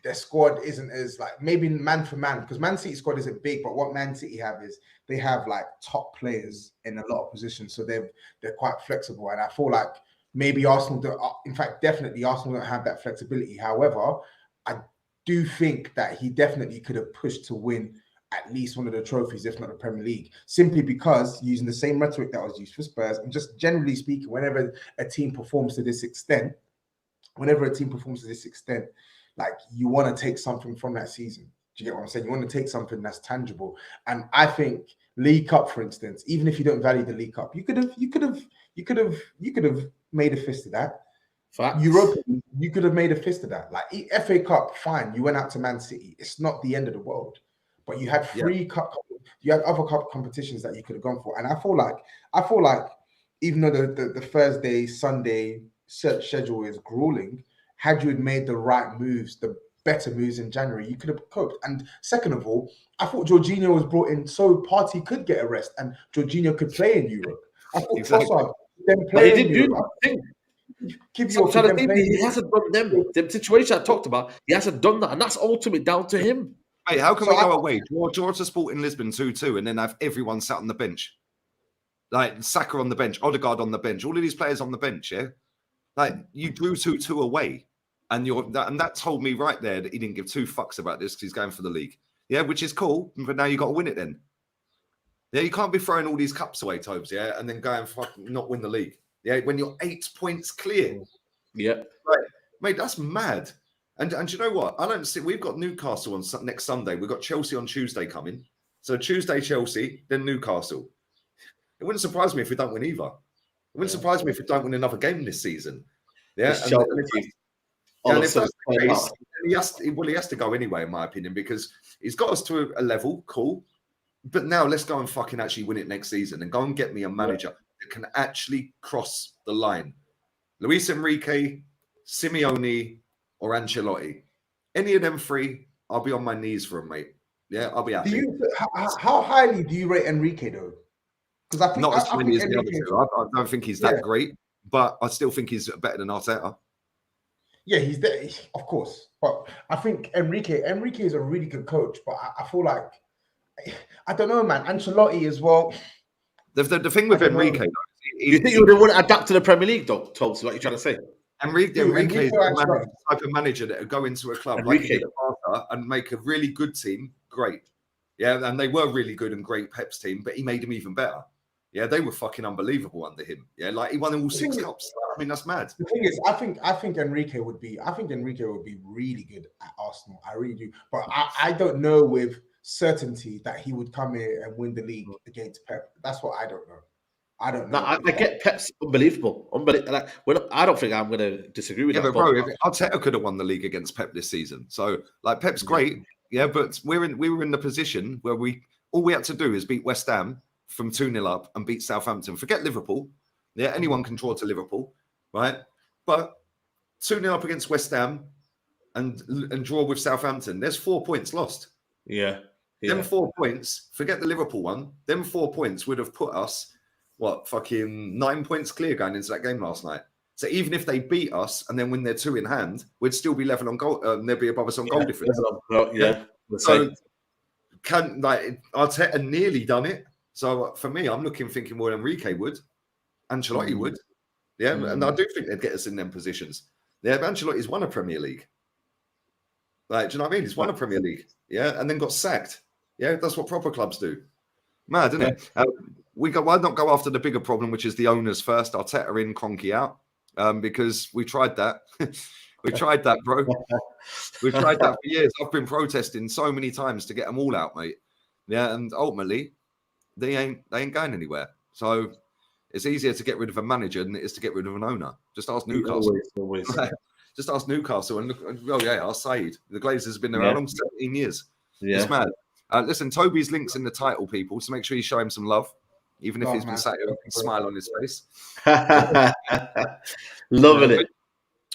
their squad isn't as like maybe man for man, because Man City squad isn't big, but what Man City have is they have like top players in a lot of positions, so they're quite flexible. And I feel like maybe Arsenal don't. In fact, definitely Arsenal don't have that flexibility. However, I do think that he definitely could have pushed to win at least one of the trophies, if not the Premier League, simply because using the same rhetoric that was used for Spurs, and just generally speaking, whenever a team performs to this extent, like you want to take something from that season. Do you get what I'm saying? You want to take something that's tangible. And I think League Cup, for instance, even if you don't value the League Cup, you could have made a fist of that. Facts. Europa, you could have made a fist of that. Like FA Cup, fine. You went out to Man City. It's not the end of the world. But you had you had other cup competitions that you could have gone for. And I feel like even though the Thursday, Sunday schedule is grueling, had you had made the right moves, the better moves in January, you could have coped. And second of all, I thought Jorginho was brought in so Partey could get a rest and Jorginho could play in Europe. I thought Trossard then play in Europe. He hasn't done them situation I talked about. He hasn't done that, and that's ultimately down to him. Hey, how can we go away? Draw to Sporting Lisbon 2-2, and then have everyone sat on the bench, like Saka on the bench, Odegaard on the bench, all of these players on the bench. Yeah, like you drew 2-2 away, and that told me right there that he didn't give two fucks about this because he's going for the league. Yeah, which is cool, but now you got to win it then. Yeah, you can't be throwing all these cups away, Tobes. Yeah, and then go and fucking not win the league. Yeah, when you're 8 points clear. Yeah. Right. Mate, that's mad. And you know what? I don't see. We've got Newcastle on next Sunday. We've got Chelsea on Tuesday coming. So Tuesday, Chelsea, then Newcastle. It wouldn't surprise me if we don't win either. It wouldn't surprise me if we don't win another game this season. Yeah. And if that's the case, he has to go anyway, in my opinion, because he's got us to a level, cool. But now let's go and fucking actually win it next season and go and get me a manager that can actually cross the line. Luis Enrique, Simeone, or Ancelotti. Any of them three, I'll be on my knees for him, mate. Yeah, I'll be happy. How highly do you rate Enrique, though? Because I think not as highly as the other two. I don't think he's that great, but I still think he's better than Arteta. Yeah, he's there, of course. But I think Enrique is a really good coach, but I feel like, I don't know, man. Ancelotti as well. The thing with Enrique, though, you think you would want to adapt to the Premier League, though, Tobbs? What you're trying to say? Enrique is the type of manager that would go into a club like he did at Barca and make a really good team great. Yeah, and they were really good and great, Pep's team, but he made them even better. Yeah, they were fucking unbelievable under him. Yeah, like he won all 6 cups. I mean, that's mad. The thing is, I think Enrique would be really good at Arsenal. I really do, but I don't know with certainty that he would come here and win the league against Pep. That's what I don't know. I don't know. No, I get Pep's unbelievable. Like, I don't think I'm going to disagree with that. But bro, Arteta could have won the league against Pep this season. So, like, Pep's great, yeah, but we were in the position where all we had to do is beat West Ham from 2-0 up and beat Southampton. Forget Liverpool. Yeah, anyone can draw to Liverpool, right? But 2-0 up against West Ham and draw with Southampton. There's 4 points lost. Yeah. Them 4 points, forget the Liverpool one, them 4 points would have put us, fucking 9 points clear going into that game last night. So even if they beat us and then win their 2 in hand, we'd still be level on goal. They'd be above us on goal difference. So Arteta nearly done it. So for me, I'm thinking more Enrique would, Ancelotti would. Yeah, and I do think they'd get us in them positions. Yeah, but Ancelotti's won a Premier League. Like, do you know what I mean? He's won a Premier League. Yeah, and then got sacked. Yeah, that's what proper clubs do. Mad, isn't it? Why not go after the bigger problem, which is the owners first? Arteta in, Kroenke out, because we tried that. We tried that, bro. We tried that for years. I've been protesting so many times to get them all out, mate. Yeah, and ultimately, they ain't going anywhere. So it's easier to get rid of a manager than it is to get rid of an owner. Just ask Newcastle. Always. Just ask Newcastle and look. Oh yeah, our Said. The Glazers have been there how long? 17 years. Yeah. It's mad. Listen, Toby's links in the title, people. So make sure you show him some love, even if he's been sat here with a smile on his face. Loving it.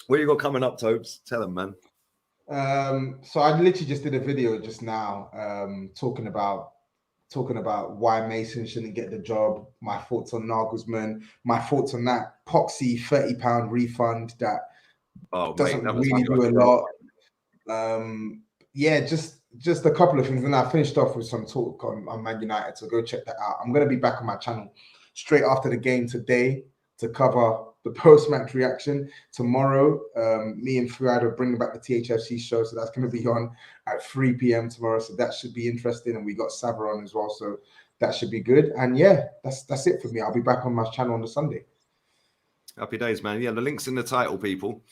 What you got coming up, Tobes? Tell him, man. So I literally just did a video just now, talking about why Mason shouldn't get the job, my thoughts on Nagelsmann, my thoughts on that poxy £30 refund that doesn't really do a lot. Just a couple of things, and I finished off with some talk on Man United, so go check that out. I'm going to be back on my channel straight after the game today to cover the post-match reaction tomorrow. Me and Fuad are bringing back the THFC show, so that's going to be on at 3 p.m. tomorrow. So that should be interesting, and we got Sava on as well, so that should be good. And yeah, that's it for me. I'll be back on my channel on the Sunday. Happy days, man. Yeah, the link's in the title, people.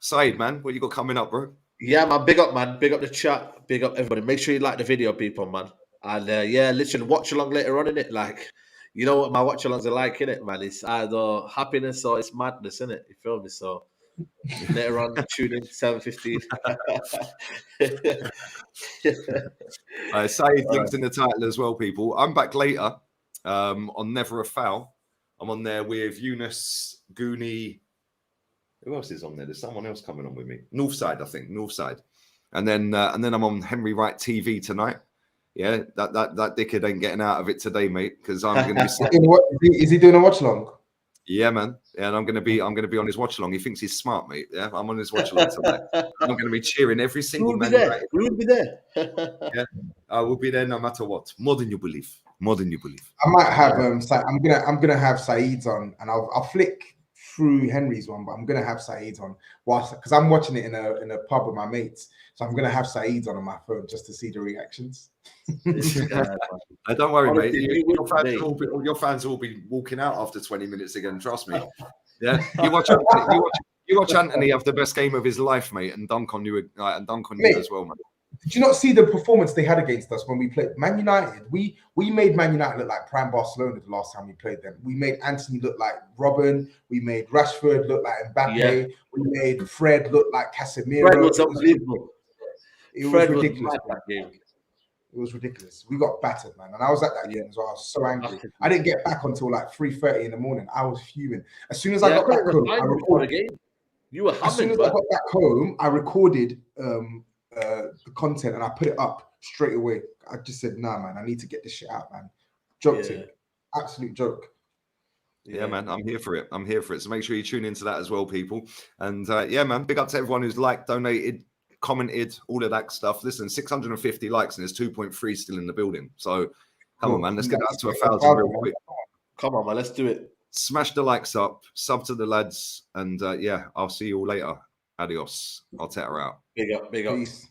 Saeed, man, what you got coming up, bro? Yeah, man, big up, man. Big up the chat. Big up everybody. Make sure you like the video, people, man. And yeah, listen, watch along later on in it. Like, you know what my watch alongs are like, in it, man. It's either happiness or it's madness, in it. You feel me? So later on, tune in 7:15. Saeed, link's in the title as well, people. I'm back later on Never a Foul. I'm on there with Eunice, Goonie. Who else is on there? There's someone else coming on with me. Northside, I think. Northside. And then I'm on Henry Wright TV tonight. Yeah, that dickhead ain't getting out of it today, mate. Because I'm going to be sitting. Is he doing a watch along? Yeah, man. Yeah, and I'm going to be on his watch along. He thinks he's smart, mate. Yeah, I'm on his watch along tonight. I'm going to be cheering every single man. We will be there. Yeah, I will be there no matter what. More than you believe. More than you believe. I might have I'm gonna have Saeed's on, and I'll flick through Henry's one, but I'm gonna have Saeed's on whilst, because I'm watching it in a pub with my mates, so I'm gonna have Saeed's on my phone just to see the reactions. Don't worry, mate. Your fans will be walking out after 20 minutes again. Trust me. Yeah, you watch Anthony have the best game of his life, mate, and dunk on you, as well, man. Did you not see the performance they had against us when we played Man United? We made Man United look like prime Barcelona the last time we played them. We made Anthony look like Robin. We made Rashford look like Mbappe. Yeah. We made Fred look like Casemiro. Fred was unbelievable. It was ridiculous. It was ridiculous. We got battered, man. And I was at that game as well. I was so angry. I didn't get back until like 3:30 in the morning. I was fuming. As soon as I got back home, I recorded. You were as soon as I got back home, I recorded the content and I put it up straight away. I just said, nah, man, I need to get this shit out, man. Joked it. Absolute joke. Yeah, man, I'm here for it. So make sure you tune into that as well, people. And yeah, man, big up to everyone who's liked, donated, commented, all of that stuff. Listen, 650 likes and there's 2.3 still in the building. So come on, man, let's get that to 1,000 real quick. Come on, man, let's do it. Smash the likes up, sub to the lads, and yeah, I'll see you all later. Adios. Arteta out. Big up. Peace.